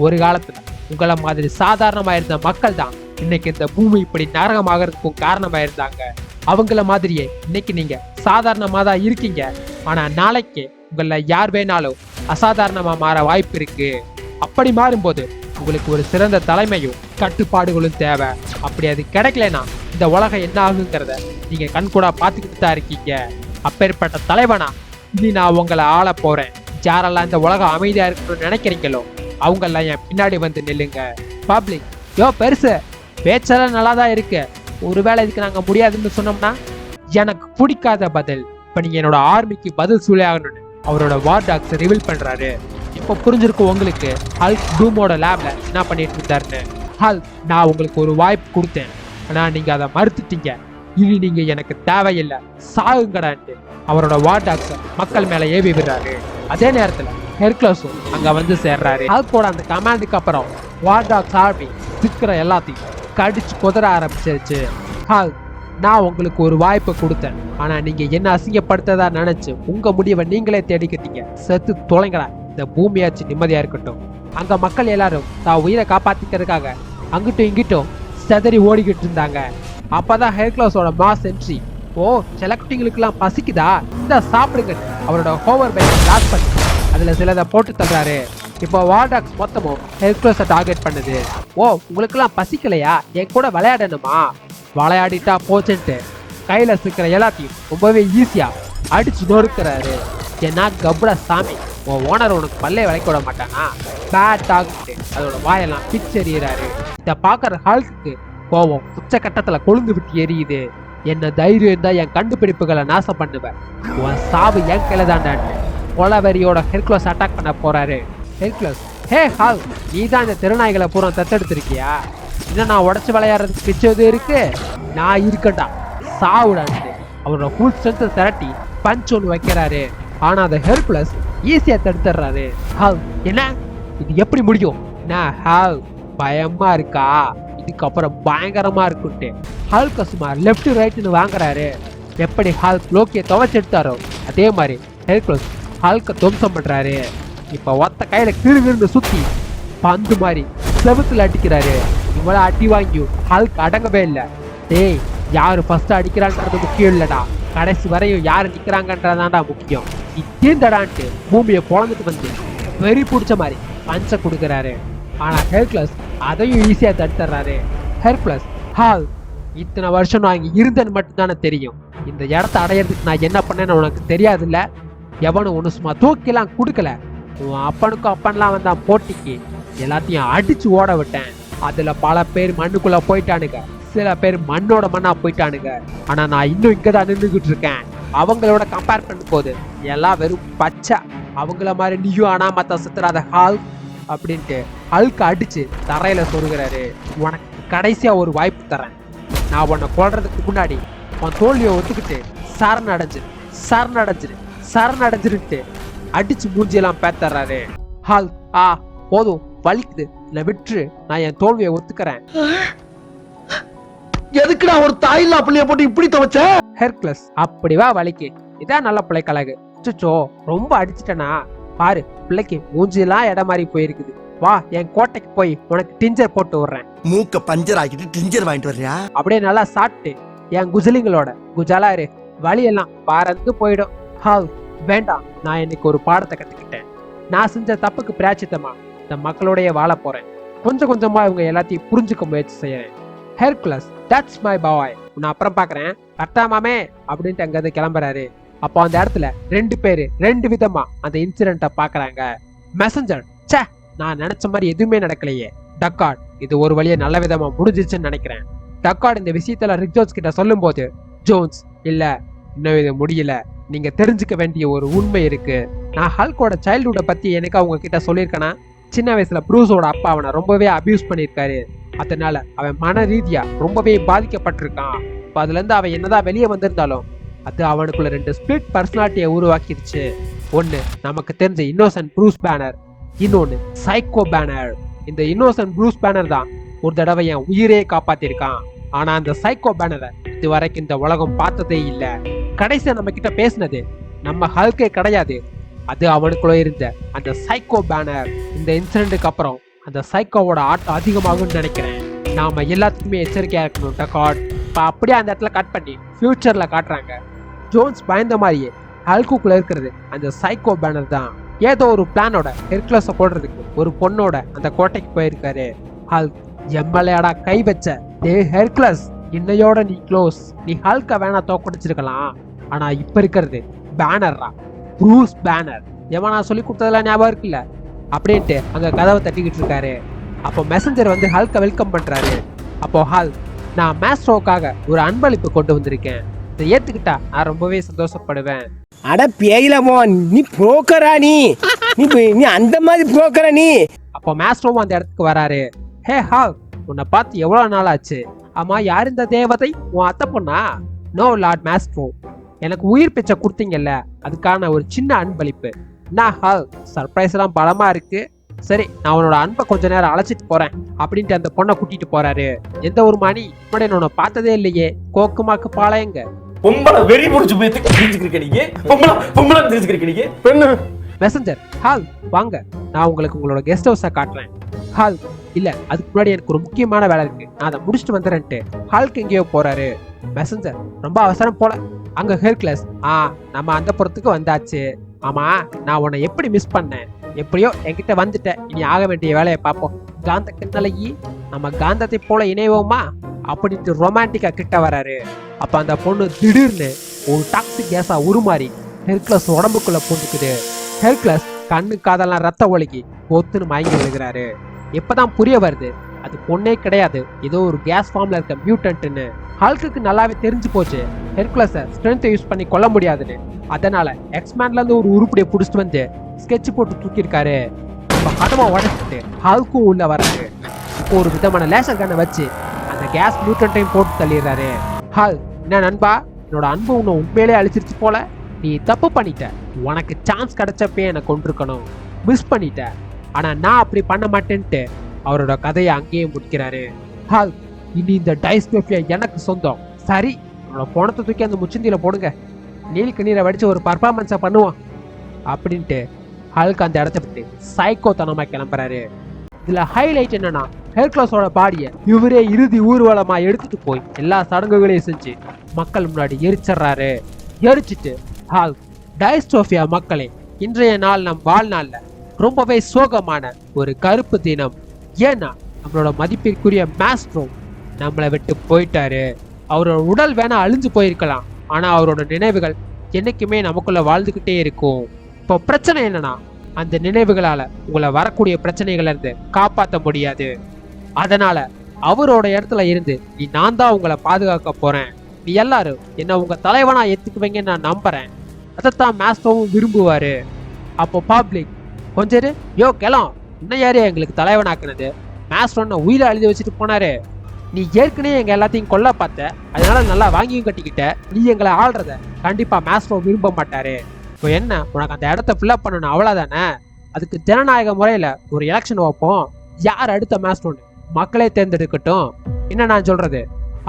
ஒரு காலத்துல உங்களை மாதிரி சாதாரணமா இருந்த மக்கள் தான் இன்னைக்கு இந்த பூமி இப்படி நரகமாகறதுக்கும் காரணமா இருந்தாங்க. அவங்கள மாதிரியே இன்னைக்கு நீங்க சாதாரணமா தான் இருக்கீங்க. ஆனா நாளைக்கு உங்களை யார் வேணாலும் அசாதாரணமா மாற வாய்ப்பு இருக்கு. அப்படி மாறும்போது உங்களுக்கு ஒரு சிறந்த தலைமையும் கட்டுப்பாடுகளும் தேவை. அப்படி அது கிடைக்கலனா இந்த உலகம் என்ன ஆகுங்கிறத நீங்க கண்கூடா பார்த்துக்கிட்டு தான் இருக்கீங்க. அப்பேற்பட்ட தலைவனா இனி நான் உங்களை ஆள போறேன். யாரெல்லாம் இந்த உலகம் அமைதியா இருக்கணும்னு நினைக்கிறீங்களோ அவங்கெல்லாம் என் பின்னாடி வந்து நில்லுங்க. பப்ளிக், யோ பெருசு, பேச்செல்லாம் நல்லா தான் இருக்கு, ஒருவேளை இதுக்கு நாங்க முடியாதுன்னு சொன்னோம்னா? எனக்கு பிடிக்காத பதில். இப்ப நீங்க என்னோட ஆர்மிக்கு பதில் சொல்லியாகணும்னு அவரோட வார் டாக்ஸ் ரிவீல் பண்றாரு. இப்போ புரிஞ்சிருக்கும் உங்களுக்கு ஹல்க் டூமோட லேப்ல என்ன பண்ணிட்டு இருந்தாருன்னு. ஹல்க், நான் உங்களுக்கு ஒரு வாய்ப்பு கொடுத்தேன், ஆனா நீங்க அதை மறுத்துட்டீங்க. இனி நீங்க எனக்கு தேவையில்லை, சாகுங்கடான்ட்டு அவரோட வார் டாக்ஸ் மக்கள் மேல ஏவி விடுறாரு. அதே நேரத்துல ஹெர்குலஸும் அங்க வந்து சேர்றாரு. ஹல்கோட அந்த கமாண்டுக்கு அப்புறம் வார் டாக்ஸ் ஆர்மி சிக்கிற எல்லாத்தையும் கடிச்சு குதற ஆரம்பிச்சிருச்சு. ஹல்க், நான் உங்களுக்கு ஒரு வாய்ப்பு கொடுத்தேன், ஆனா நீங்க என்ன அசிங்கப்படுத்ததா நினைச்சு உங்க முடிவை நீங்களே தேடிக்கிட்டீங்க. செத்து தொலைங்கடா, இந்த பூமியாச்சு நிம்மதியா இருக்கட்டும். அங்க மக்கள் எல்லாரும் தான் உயிரை காப்பாத்திக்கிறதுக்காக அங்கிட்டும் இங்கிட்டும் செதறி ஓடிக்கிட்டு இருந்தாங்க. அப்பதான் ஹெர்குலஸோட மாஸ் என்ட்ரி. ஓ, செலக்டிங்களுக்கெல்லாம் பசிக்குதா, இந்த சாப்பிடுங்க. அவரோட ஹோவர் பைக் பிளாக் பண்ணி அதுல சிலதை போட்டு தர்றாரு. இப்போ வார்டாக்ஸ் மொத்தமும் ஹெர்குலஸை டார்கெட் பண்ணுது. ஓ, உங்களுக்கெல்லாம் பசிக்கலையா, என் கூட விளையாடணுமா? விளையாடிட்டா போச்சுன்ட்டு கையில சிக்கிற எல்லாத்தையும் ரொம்பவே ஈஸியா அடிச்சு நொறுக்கிறாரு. ஏன்னா கப்ரா சாமி, உன் ஓனர் உனக்கு பல்லே விளைக்க விட மாட்டானா? பேட் ஆகிட்டு அதோட வாயெல்லாம் பிச்சு எறிகிறாரு. இதை பார்க்குற ஹல்க்கு கோவம் உச்சக்கட்டத்துல கொழுந்து விட்டு எரியுது. என்ன தைரியம் இருந்தா என் கண்டுபிடிப்புகளை நாசம் பண்ணுவேன், உன் சாவு என் கையில தாண்டான்னு கொலவெறியோட ஹெர்குலஸ் அட்டாக் பண்ண போறாரு. ஹெர்குலஸ், ஹே ஹால், நீ தான் இந்த திருநாய்களை பூரா தத்தெடுத்திருக்கியா? இன்னும் நான் உடச்சு விளையாடுறதுக்கு பிச்சது இருக்கு, நான் இருக்கட்டா, சாவுடான்ட்டு அவரோட ஃபுல் ஸ்ட்ரென்த்தை திரட்டி பஞ்ச் ஒன்று வைக்கிறாரு. ஆனா அந்த ஹெர்குலஸ் ஈஸியா தடுத்துறாரு. ஹால், என்ன இது எப்படி முடியும்? நான் ஹால் பயமா இருக்கா? இதுக்கப்புறம் பயங்கரமா இருக்குன்ட்டு ஹல்க சுமார் லெஃப்ட் ரைட்னு வாங்குறாரு. எப்படி ஹல்க் லோக்கிய துவைச்செடுத்தாரோ அதே மாதிரி ஹெர்குலஸ் ஹல்க துவம்சம் பண்றாரு. இப்ப ஒத்த கையில கிருகிருந்து சுத்தி பந்து மாதிரி செவுத்துல அடிக்கிறாரு. இவ்வளவு அடி வாங்கியும் ஹல்க் அடங்கவே இல்லை. டேய், யாரு ஃபர்ஸ்ட் அடிக்கிறான்றது முக்கியம் இல்லடா, கடைசி வரையும் யாரு நிக்கிறாங்கன்றதாண்டா முக்கியம். நீ தீர்ந்தடான்ட்டு பூமியை பொழந்துட்டு வந்து வெறி பிடிச்ச மாதிரி பஞ்ச கொடுக்குறாரு. ஆனா ஹெர்குலஸ் அதையும் ஈஸியா தடுத்துறாரு. ஹெர்குலஸ், ஹால், இத்தனை வருஷம் நான் இங்க இருந்தேன்னு மட்டும்தானே தெரியும், இந்த இடத்த அடையிறதுக்கு நான் என்ன பண்ணேன்னு உனக்கு தெரியாதுல்ல? எவனும் ஒன்று சும்மா தூக்கிலாம் கொடுக்கல. உன் அப்பனுக்கும் அப்பன்லாம் வந்தான் போட்டிக்கு, எல்லாத்தையும் அடிச்சு ஓட விட்டேன். அதுல பல பேர் மண்ணுக்குள்ள போயிட்டானுங்க, சில பேர் மண்ணோட மண்ணா போயிட்டானுங்க. ஆனா நான் இன்னும் இங்கதான் நின்றுகிட்டு இருக்கேன். அவங்களோட கம்பேர் பண்ணும் போது எல்லாம் வெறும் பச்சை. அவங்கள மாதிரி நீயும் அனாமத்தா சுத்துறாத ஹால் அப்படின்ட்டு ஹல்க அடிச்சு தரையில சொருகிறாரு. உனக்கு கடைசியா ஒரு வாய்ப்பு தரேன், நான் உன்னை கொல்றதுக்கு முன்னாடி உன் தோல்வியை ஒத்துக்கிட்டு சரணடைஞ்சிருட்டு அடிச்சு மூஞ்சியெல்லாம் பேத்தர்றாரு. ஹால், போதும் வலிக்குது, என்னை விட்டுரு, நான் என் தோல்வியை ஒத்துக்கிறேன். எதுக்குடா ஒரு தாயில்லா பிள்ளைய போட்டு இப்படி துவைச்ச? ஹெர்குலஸ், அப்படிவா வலிக்கு, இதான் நல்ல பிள்ளை கழகு. சுச்சோ, ரொம்ப அடிச்சிட்டனா பாரு, பிள்ளைக்கு மூஞ்சிலாம் இடம் மாதிரி போயிருக்குது. வா, என் கோட்டைக்கு போய் உனக்கு டிஞ்சர் போட்டு விடுறேன். மூக்க பஞ்சர் ஆக்கிட்டு டிஞ்சர் வாங்கிட்டு வர்றியா? அப்படியே நல்லா சாப்பிட்டு என் குஜலிங்களோட குஜாலாரு வலியெல்லாம் பறந்து போயிடும். ஹால், வேண்டாம், நான் இன்னைக்கு ஒரு பாடத்தை கத்துக்கிட்டேன். நான் செஞ்ச தப்புக்கு பிராச்சித்தமா இந்த மக்களோடைய வாழ போறேன். கொஞ்சம் கொஞ்சமா இவங்க எல்லாத்தையும் புரிஞ்சுக்க முயற்சி செய்யறேன். ஹெர்குலஸ், தட்ஸ் மை பாய், நான் அப்புறம் பாக்குறேன், கட்டாமாமே அப்படின்ட்டு அங்க கிளம்புறாரு. அப்போ அந்த இடத்துல ரெண்டு பேரு ரெண்டு விதமா அந்த இன்சிடென்ட்டை பாக்குறாங்க. மெசஞ்சர், சே, நான் நினைச்ச மாதிரி எதுவுமே நடக்கலையே. டக்கார்ட், இது ஒரு வழியா நல்ல விதமா முடிஞ்சிச்சுன்னு நினைக்கிறேன். டக்கார்ட் இந்த விஷயத்துல ரிக் ஜோன்ஸ் கிட்ட சொல்லும் போது, ஜோன்ஸ், இல்ல, இன்னும் இது முடியல, நீங்க தெரிஞ்சுக்க வேண்டிய ஒரு உண்மை இருக்கு. நான் ஹல்கோட சைல்ட்ஹுட்டை பத்தி எனக்கு அவங்க கிட்ட சொல்லியிருக்கேன்னா, சின்ன வயசுல ப்ரூஸோட அப்பா அவனை ரொம்பவே அபியூஸ் பண்ணியிருக்காரு. அதனால அவன் மன ரீதியா ரொம்பவே பாதிக்கப்பட்டிருக்கான். இப்போ அதுல இருந்து அவன் என்னதான் வெளியே வந்திருந்தாலும் அது அவனுக்குள்ள ரெண்டு ஸ்பிளிட் பர்சனாலிட்டியை உருவாக்கிடுச்சு. ஒன்னு நமக்கு தெரிஞ்ச இன்னோசன்ட் ப்ரூஸ் பேனர், இன்னொன்னு சைக்கோ பேனர். இந்த இன்னோசன்ட் ப்ரூஸ் பேனர் தான் ஒரு தடவை என் உயிரே காப்பாத்திருக்கான். ஆனா அந்த சைக்கோ பேனரை இது வரைக்கும் இந்த உலகம் பார்த்ததே இல்லை. கடைசியா நம்ம கிட்ட பேசினது நம்ம ஹல்கே கிடையாது, அது அவனுக்குள்ள இருந்த அந்த சைக்கோ பேனர். இந்த இன்சிடென்ட்டுக்கு அப்புறம் அந்த சைக்கோவோட ஆட்டம் அதிகமாகும்னு நினைக்கிறேன். நாம எல்லாத்துக்குமே எச்சரிக்கையா இருக்கணும் டக்கார்ட். இப்போ அப்படியே அந்த இடத்துல கட் பண்ணி ஃபியூச்சர்ல காட்டுறாங்க. ஜோன்ஸ் பயந்த மாதிரியே ஹல்குக்குள்ள இருக்கிறது அந்த சைக்கோ பேனர் தான். ஏதோ ஒரு பிளானோட ஹெர்குலஸை போடுறதுக்கு ஒரு பொண்ணோட அந்த கோட்டைக்கு போயிருக்காரு. ஹல்க், எம்எல்ஏடா கை வச்ச, டே ஹெர்குலஸ், இன்னையோட நீ க்ளோஸ். நீ ஹல்க வேணா தோக்கடிச்சிருக்கலாம், ஆனா இப்ப இருக்கிறது பேனர்ரா, ப்ரூஸ் பேனர். எவனா சொல்லி கொடுத்ததெல்லாம் ஞாபகம் இருக்குல்ல அப்படின்ட்டு அங்க கதவை தட்டிக்கிட்டு இருக்காரு. அப்போ மெசஞ்சர் வந்து ஹல்க வெல்கம் பண்றாரு. அப்போ ஹல்க், நான் மேஸ்ட்ரோக்காக ஒரு அன்பளிப்பு கொண்டு வந்திருக்கேன், இதை ஏத்துக்கிட்டா நான் ரொம்பவே சந்தோஷப்படுவேன். அட பேயிலமோ, நீ புரோக்கரா? நீ அந்த மாதிரி புரோக்கரா நீ? அப்போ மேஸ்ட்ரோவும் அந்த இடத்துக்கு வராரு. ஹே ஹல்க், உன்னை பார்த்து எவ்வளவு நாள் ஆச்சு? ஆமா, யார் இந்த தேவதை? உன் அத்தை பொண்ணா? நோ லார்ட் மேஸ்ட்ரோ, எனக்கு உயிர் பிச்சை கொடுத்தீங்கல்ல, அதுக்கான ஒரு சின்ன அன்பளிப்பு. நான் ஹல்க், சர்ப்ரைஸ் எல்லாம் பலமா இருக்கு. சரி, நான் உன்னோட அன்பை கொஞ்ச நேரம் அழைச்சிட்டு போறேன் அப்படின்ட்டு அந்த பொண்ணை கூட்டிட்டு போறாரு. எந்த ஒரு மணி முன்னாடி உன்னை பார்த்ததே இல்லையே, கோக்குமாக்கு பாளையங்க. பொம்பளை வெறி புடிச்சு போய் தெரிஞ்சுக்கிறீங்க, பொம்பளை தெரிஞ்சுக்கிறீங்க. பெண்ணு மெசஞ்சர், ஹால் வாங்க, நான் உங்களுக்கு உங்களோட கெஸ்ட் ஹவுஸை காட்டுறேன். ஹால்க் இல்ல அதுக்கு முன்னாடி எனக்கு ஒரு முக்கியமான வேலை இருக்கு, நான் அதை முடிச்சுட்டு வந்துடுறேன்ட்டு ஹால்க் எங்கேயோ போறாரு. மெசஞ்சர் ரொம்ப அவசரம் போல. அங்க ஹெர்குலஸ், நம்ம அந்த புறத்துக்கு வந்தாச்சு. ஆமா, நான் உன்னை எப்படி மிஸ் பண்ணேன்? எப்படியோ என்கிட்ட வந்துட்ட, இனி ஆக வேண்டிய வேலையை பார்ப்போம். காந்த கிண்ணலையி, நம்ம காந்தத்தை போல இணைவோமா அப்படின்ட்டு ரொமான்டிக்கா கிட்ட வராரு. அப்ப அந்த பொண்ணு திடீர்னு ஒரு டாக்ஸிக் கேஸா உருமாறி ஹெர்குலஸ் உடம்புக்குள்ள பூந்துக்குது. ஹெர்குலஸ் கண்ணு காதெல்லாம் ரத்த ஒழுகி ஒத்துன்னு மயங்கி விழுகிறாரு. இப்பதான் புரிய வருது அது பொண்ணே கிடையாது, ஏதோ ஒரு கேஸ் ஃபார்ம்ல இருக்க மியூட்டன்ட்னு. ஹல்க்கு நல்லாவே தெரிஞ்சு போச்சு ஹெர்குலஸை ஸ்ட்ரென்த்தை யூஸ் பண்ணி கொல்ல முடியாதுன்னு. அதனால எக்ஸ்மேன்ல இருந்து ஒரு உருப்படியை புடிச்சிட்டு வந்து ஸ்கெட்ச் போட்டு தூக்கியிருக்காரு. இப்ப கடமை உடச்சிட்டு ஹல்க்கும் உள்ள வராரு. இப்போ ஒரு விதமான லேசர் கண்ணை வச்சு அந்த கேஸ் மியூட்டன்ட்டையும் போட்டு தள்ளிடுறாரு. ஹல், என்ன நண்பா, என்னோட அன்பு உன்னை உண்மையிலே அழிச்சிருச்சு போல. நீ தப்பு பண்ணிட்ட, உனக்கு சான்ஸ் கிடைச்சப்பே என்னை கொண்டிருக்கணும், மிஸ் பண்ணிட்ட. ஆனா நான் அப்படி பண்ண மாட்டேன்ட்டு அவரோட கதையை அங்கேயே முடிக்கிறாரு. ஹால், இனி இந்த டைஸ் மேஃபியா எனக்கு சொந்தம். சரி, அவனோட பணத்தை தூக்கி அந்த முச்சந்தியில போடுங்க, நீலுக்கு நீரை வடிச்சு ஒரு பர்ஃபார்மன்ஸை பண்ணுவான் அப்படின்ட்டு ஹல்க் அந்த இடத்த விட்டு சைக்கோ தனமா கிளம்புறாரு. இதுல ஹைலைட் என்னன்னா, ஹெர்குலஸோட பாடியை இவரே இறுதி ஊர்வலமா எடுத்துட்டு போய் எல்லா சடங்குகளையும் செஞ்சு மக்கள் முன்னாடி எரிச்சிடுறாரு. எரிச்சிட்டு ஹல்க், டைஸ்டோபியா மக்களே, இன்றைய நாள் நம் வாழ்நாள்ல ரொம்பவே சோகமான ஒரு கருப்பு தினம். ஏன்னா நம்மளோட மதிப்பிற்குரிய மாஸ்ட்ரோ நம்மளை விட்டு போயிட்டாரு. அவரோட உடல் வேணா அழிஞ்சு போயிருக்கலாம், ஆனா அவரோட நினைவுகள் என்னைக்குமே நமக்குள்ள வாழ்ந்துகிட்டே இருக்கும். இப்போ பிரச்சனை என்னன்னா, அந்த நினைவுகளால உங்களை வரக்கூடிய பிரச்சனைகள்ல இருந்து காப்பாற்ற முடியாது. அதனால அவரோட இடத்துல இருந்து நீ நான் தான் உங்களை பாதுகாக்க போறேன், நீ எல்லாரும் என்ன உங்க தலைவனா ஏத்துக்குவீங்கன்னு நான் நம்புறேன். அதைத்தான் மாஸ்ட்ரோவும் விரும்புவாரு. அப்போ பப்ளிக் கொஞ்சம் யோ கிளம், இன்னும் யாரு எங்களுக்கு தலைவனாக்குனது? மாஸ்ட்ரோன்னு உயிரை எழுதி வச்சுட்டு போனாரு. நீ ஏற்கனவே எங்க எல்லாத்தையும் கொல்ல பார்த்த, அதனால நல்லா வாங்கியும் கட்டிக்கிட்ட. நீ எங்களை ஆள்றத கண்டிப்பா மாஸ்ட்ரோ விரும்ப மாட்டாரு. இப்போ என்ன, உனக்கு அந்த இடத்த ஃபில்அப் பண்ணணும், அவ்வளவுதானே? அதுக்கு ஜனநாயக முறையில ஒரு எலெக்ஷன் வைப்போம், யார் அடுத்த மாஸ்ட்ரோன்னு மக்களே தேர்ந்தெடுக்கட்டும். என்ன நான் சொல்றது?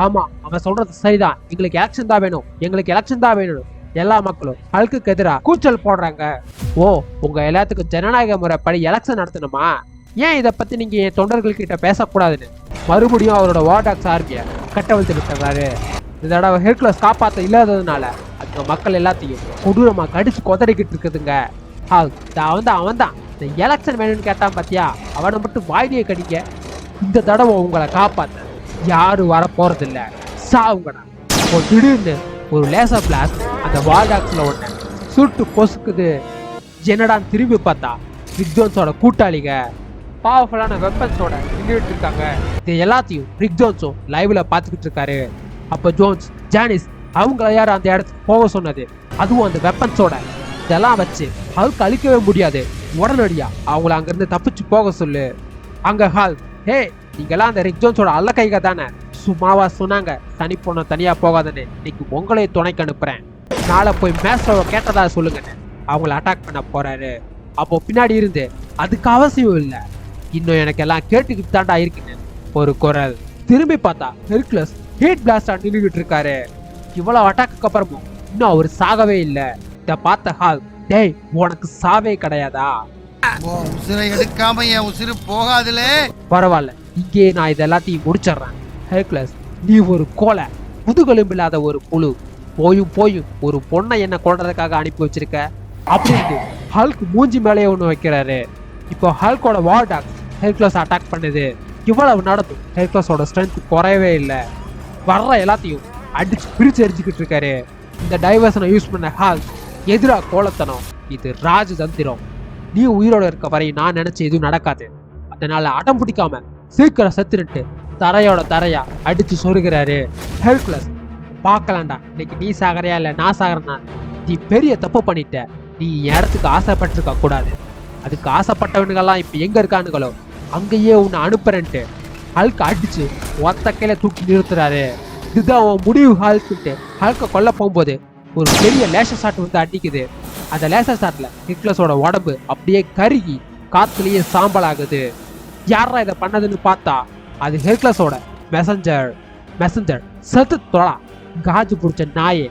ஆமா, அவன் சொல்றது சரிதான், எங்களுக்கு எலெக்ஷன் தான் வேணும், எங்களுக்கு எலெக்ஷன் தான் வேணும். எல்லா மக்களும் ஹல்க்குக்கு எதிராக கூச்சல் போடுறாங்க. ஓ, உங்க எல்லாத்துக்கும் ஜனநாயக முறைப்படி எலெக்ஷன் நடத்தணுமா? ஏன் இதை பத்தி நீங்க என் தொண்டர்கள் கிட்ட பேசக்கூடாதுன்னு மறுபடியும் அவரோட வார்டாக்ஸ் ஆர்மியை கட்டவிழ்த்து விட்டுறாரு. இந்த தடவை ஹெர்குலஸ் காப்பாற்ற இல்லாததுனால அந்த மக்கள் எல்லாத்தையும் கொடூரமா கடிச்சு கொதறிக்கிட்டு இருக்குதுங்க. அவன் தான் இந்த எலெக்ஷன் வேணும்னு கேட்டான் பாத்தியா, அவனை மட்டும் வாயிலே கடிக்க. இந்த தடவை உங்களை காப்பாத்த யாரும் வர போறது இல்ல, சாவுங்கடா. இப்போ திடீர்னு ஒரு லேசர் பிளாஸ்ட் அந்த வால்டாக்ஸ்ல ஒண்ணு சுட்டு பொசுக்குது. என்னடான்னு திரும்பி பார்த்தா ரிக் ஜோன்ஸோட கூட்டாளிங்க பவர்ஃபுல்லான வெப்பன்ஸோட நின்றுட்டு இருக்காங்க. இது எல்லாத்தையும் ரிக் ஜோன்ஸும் லைவ்ல பாத்துக்கிட்டு இருக்காரு. அப்ப ஜோன்ஸ், ஜானிஸ் அவங்கள யாரும் அந்த இடத்துக்கு போக சொன்னது, அதுவும் அந்த வெப்பன்ஸோட. இதெல்லாம் வச்சு ஹல்க் அழிக்கவே முடியாது, உடனடியா அவங்கள அங்கிருந்து தப்பிச்சு போக சொல்லு. அங்க ஹல்க், ஹே நீங்கெல்லாம் அந்த ரிக் ஜோன்ஸோட அல்ல கைக தானே, சும்மாவா சொன்னாங்க தனி பொண்ண தனியா போகாதன்னு, இன்னைக்கு உங்களே துணைக்கு அனுப்புறேன், நாளை போய் மேஸ்ட்ரோவை கேட்டதா சொல்லுங்கன்னு அவங்கள அட்டாக் பண்ண போறாரு. அப்போ பின்னாடி இருந்து அதுக்கு அவசியம் இல்லை, இன்னும் எனக்கு எல்லாம் கேட்டுக்கிட்டு தாண்டா இருக்குன்னு ஒரு குரல். திரும்பி பார்த்தா ஹெர்குலஸ் ஹீட் பிளாஸ்டா நின்றுகிட்டு இருக்காரு. இவ்வளவு அட்டாக்கு அப்புறமும் இன்னும் அவர் சாகவே இல்லை. இத பார்த்த ஹால், டேய் உனக்கு சாவே கிடையாதா? உசிரை எடுக்காம என் உசிறு போகாதுல. பரவாயில்ல, இங்கே நான் இது எல்லாத்தையும் முடிச்சிடுறேன். ஹெர்குலஸ், நீ ஒரு கோலை, முதுகெலும்பு இல்லாத ஒரு புழு, போயும் ஒரு பொண்ணை என்ன கொல்றதுக்காக அனுப்பி வச்சிருக்க அப்படின்ட்டு ஹல்க் மூஞ்சி மேலேயே ஒன்று வைக்கிறாரு. இப்போ ஹல்கோட வார்டாக்ஸ் ஹெர்குலஸ் அட்டாக் பண்ணுது. இவ்வளவு நடந்தும் ஹெர்குலஸோட ஸ்ட்ரென்த் குறையவே இல்லை. வர்ற எல்லாத்தையும் அடிச்சு பிரிச்சு எரிஞ்சுக்கிட்டு இருக்காரு. இந்த டைவர்ஷனை யூஸ் பண்ண ஹல்க் எதிராக கோலத்தனம், இது ராஜதந்திரம். நீ உயிரோட இருக்க வரை நான் நினைச்சு எதுவும் நடக்காது, அதனால அடம் பிடிக்காம சீக்கிரம் செத்துட்டு தரையோட தரையா அடிச்சு சொருகிறாரு. ஹெர்குலஸ், பார்க்கலாம்டா இன்னைக்கு நீ சாகரையா இல்ல நான் சாகறேன்னா, நீ பெரிய தப்பு பண்ணிட்ட, நீ இடத்துக்கு ஆசைப்பட்டிருக்க கூடாது. அதுக்கு ஆசைப்பட்டவனுங்கெல்லாம் இப்ப எங்க இருக்கானுங்களோ அங்கேயே உன்னை அனுப்புறேன்ட்டு ஹல்க் அடிச்சு ஒத்த கையில தூக்கி நிறுத்துறாரு. இதுதான் அவன் முடிவு. ஹல்க்கு ஹல்க கொல்ல போகும்போது ஒரு பெரிய லேசர் ஷாட் வந்து அடிக்குது. அந்த லேசர் ஷாட்ல ஹெர்குலஸோட உடம்பு அப்படியே கருகி காத்துலயே சாம்பல் ஆகுது. யாரா இதை பண்ணதுன்னு பார்த்தா அது ஹெர்குலஸோட மெசஞ்சர். செத்து தொழா காஜு புடிச்ச நாயே.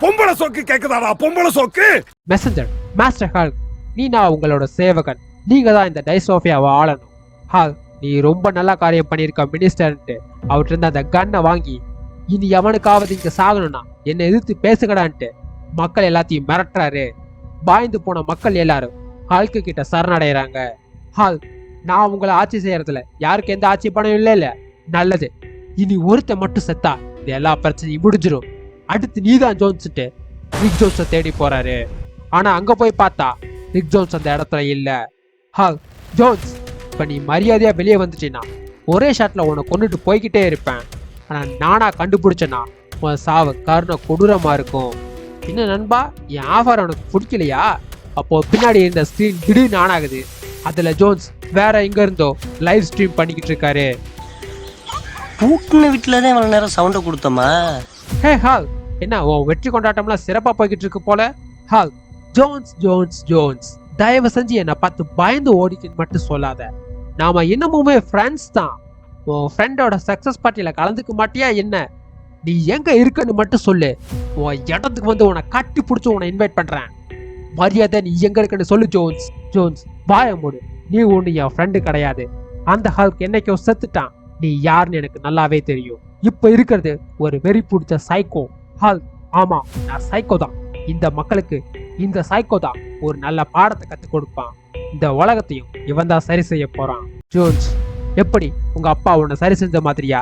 பொம்பளை சோக்கு கேக்குதாடா, பொம்பளை சோக்கு. மெசஞ்சர், மாஸ்டர் ஹல்க், நீ நான் உங்களோட சேவகன். நீங்க தான் இந்த டைசோஃபியாவை ஆளணும். ஹால், நீ ரொம்ப நல்ல காரியம் பண்ணியிருக்க மினிஸ்டர்ன்ட்டு அவர்கிட்ட இருந்து அந்த கன்னை வாங்கி இனி எவனுக்காவது இங்க சாகணும்னா என்னை எதிர்த்து பேசுகடான்ட்டு மக்கள் எல்லாத்தையும் மிரட்டுறாரு. பாய்ந்து போன மக்கள் எல்லாரும் ஹால்க்கு கிட்ட சரணடைகிறாங்க. ஹால், நான் உங்களை ஆட்சி செய்யறதுல யாருக்கு எந்த ஆட்சி பணம் இல்ல. நல்லது, இனி ஒருத்த மட்டும் செத்தா இது எல்லா பிரச்சனையும் முடிஞ்சிடும். அடுத்து நீதான் ஜோன்ஸ்ட்டு ரிக் ஜோன்ஸை தேடி போறாரு. ஆனா அங்க போய் பார்த்தா ரிக் ஜோன்ஸ் அந்த இடத்துல இல்ல. ஹால், ஜோன்ஸ், இப்ப நீ மரியாதையா வெளியே வந்துட்டீன்னா ஒரே ஷாட்ல உன்னை கொண்டுட்டு போய்கிட்டே இருப்பேன். ஆனா நானா கண்டுபிடிச்சேன்னா உன் சாவு கருணை கொடூரமா இருக்கும். என்ன நண்பா, என் ஆஃபர் உனக்கு பிடிக்கலையா? அப்போ பின்னாடி இருந்த ஸ்க்ரீன் திடீர்னு ஆன் ஆகுது. அதுல ஜோன்ஸ் வேற எங்க இருந்தோ லைவ் ஸ்ட்ரீம் பண்ணிக்கிட்டு இருக்காரு. பூட்டின வீட்டுலதான் இவ்வளவு நேரம் சவுண்ட கொடுத்தோமா? ஹே ஹால், என்ன உன் வெற்றி கொண்டாட்டம்லாம் சிறப்பா போய்கிட்டு இருக்கு போல. ஹால், ஜோன்ஸ் ஜோன்ஸ் ஜோன்ஸ், தயவு செஞ்சு என்னை பார்த்து பயந்து ஓடிட்டுன்னு மட்டும் சொல்லாத. நாம இன்னமுமே ஃப்ரெண்ட்ஸ் தான். உன் ஃப்ரெண்டோட சக்சஸ் பார்ட்டியில கலந்துக்க மாட்டியா என்ன? நீ எங்க இருக்குன்னு மட்டும் சொல்லு. உன் இடத்துக்கு வந்து உன்னை கட்டி பிடிச்சி உன்னை இன்வைட் பண்றேன். மரியாதை நீ எங்க இருக்குன்னு சொல்லு ஜோன்ஸ். ஜோன்ஸ், வாய மூடு. நீ ஒண்ணு என் ஃப்ரெண்டு கிடையாது. அந்த ஹால்க் என்னைக்கோ செத்துட்டான். நீ யாருன்னு எனக்கு நல்லாவே தெரியும். இப்ப இருக்கிறது ஒரு வெறி பிடிச்ச சைக்கோ. ஹால்க், ஆமா, நான் சைக்கோ தான். இந்த மக்களுக்கு இந்த சைக்கோ தான் ஒரு நல்ல பாடத்தை கற்றுக் கொடுப்பான். இந்த உலகத்தையும் இவன் தான் சரி செய்ய போறான். ஜோன்ஸ், எப்படி உங்க அப்பா உன்னை சரி செஞ்ச மாதிரியா,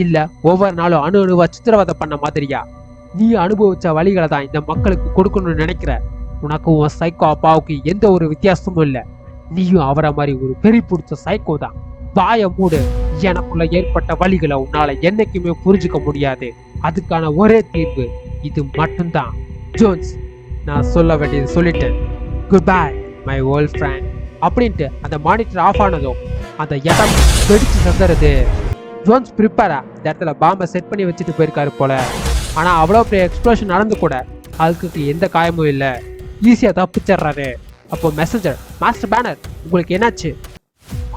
இல்ல ஒவ்வொரு நாளும் அணு அணுவா சித்திரவதை பண்ண மாதிரியா? நீ அனுபவிச்ச வழிகளை தான் இந்த மக்களுக்கு கொடுக்கணும்னு நினைக்கிற. உனக்கு உன் சைக்கோ அப்பாவுக்கு எந்த ஒரு வித்தியாசமும் இல்லை. நீயும் அவரை மாதிரி ஒரு பெரிய பிடிச்ச சைக்கோ தான். வாய மூடு. எனக்குள்ள ஏற்பட்ட வழிகளை உன்னால என்னைக்குமே புரிஞ்சுக்க முடியாது. அதுக்கான ஒரே தீர்வு இது மட்டும்தான். ஜோன்ஸ், நான் சொல்ல வேண்டியது சொல்லிட்டேன். Good bye my old friend அப்படின்ட்டு அந்த மானிட்டர் ஆஃப் ஆனதும் அந்த இடம் வெடிச்சு சந்துறது. ஜோன்ஸ் ப்ரிப்பேரா இந்த இடத்துல பாம்பை செட் பண்ணி வச்சுட்டு போயிருக்காரு போல. ஆனா அவ்வளோ பெரிய எக்ஸ்ப்ளோஷன் நடந்து கூட ஹல்க்கு எந்த காயமும் இல்லை. ஈஸியா தப்பிச்சிடுறாரு. அப்போ மெசஞ்சர், மாஸ்டர் பேனர், உங்களுக்கு என்னாச்சு?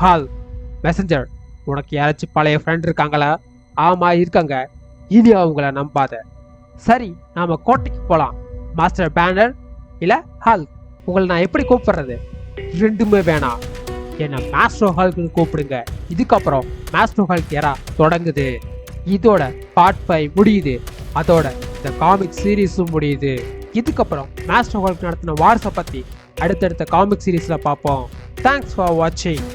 ஹால், மெசஞ்சர், உனக்கு யாராச்சும் பழைய ஃப்ரெண்ட் இருக்காங்களா? ஆமா இருக்காங்க. இனி அவங்கள நம்பாத. சரி, நாம கோட்டைக்கு போலாம். மாஸ்டர் பேனர் இல்ல ஹால், உங்களை நான் எப்படி கூப்பிடுறது? ரெண்டுமே வேணாம். என்ன மாஸ்டர் ஹால்க்குன்னு கூப்பிடுங்க. இதுக்கப்புறம் மாஸ்டர் ஹால்க் எரா தொடங்குது. இதோட பார்ட் 5 முடியுது. அதோட இந்த காமிக் சீரீஸும் முடியுது. இதுக்கப்புறம் மாஸ்டர் ஹால்க் நடத்தின வார்ஸை பத்தி அடுத்தடுத்த காமிக் சீரீஸ்ல பார்ப்போம். தேங்க்ஸ் ஃபார் வாட்சிங்.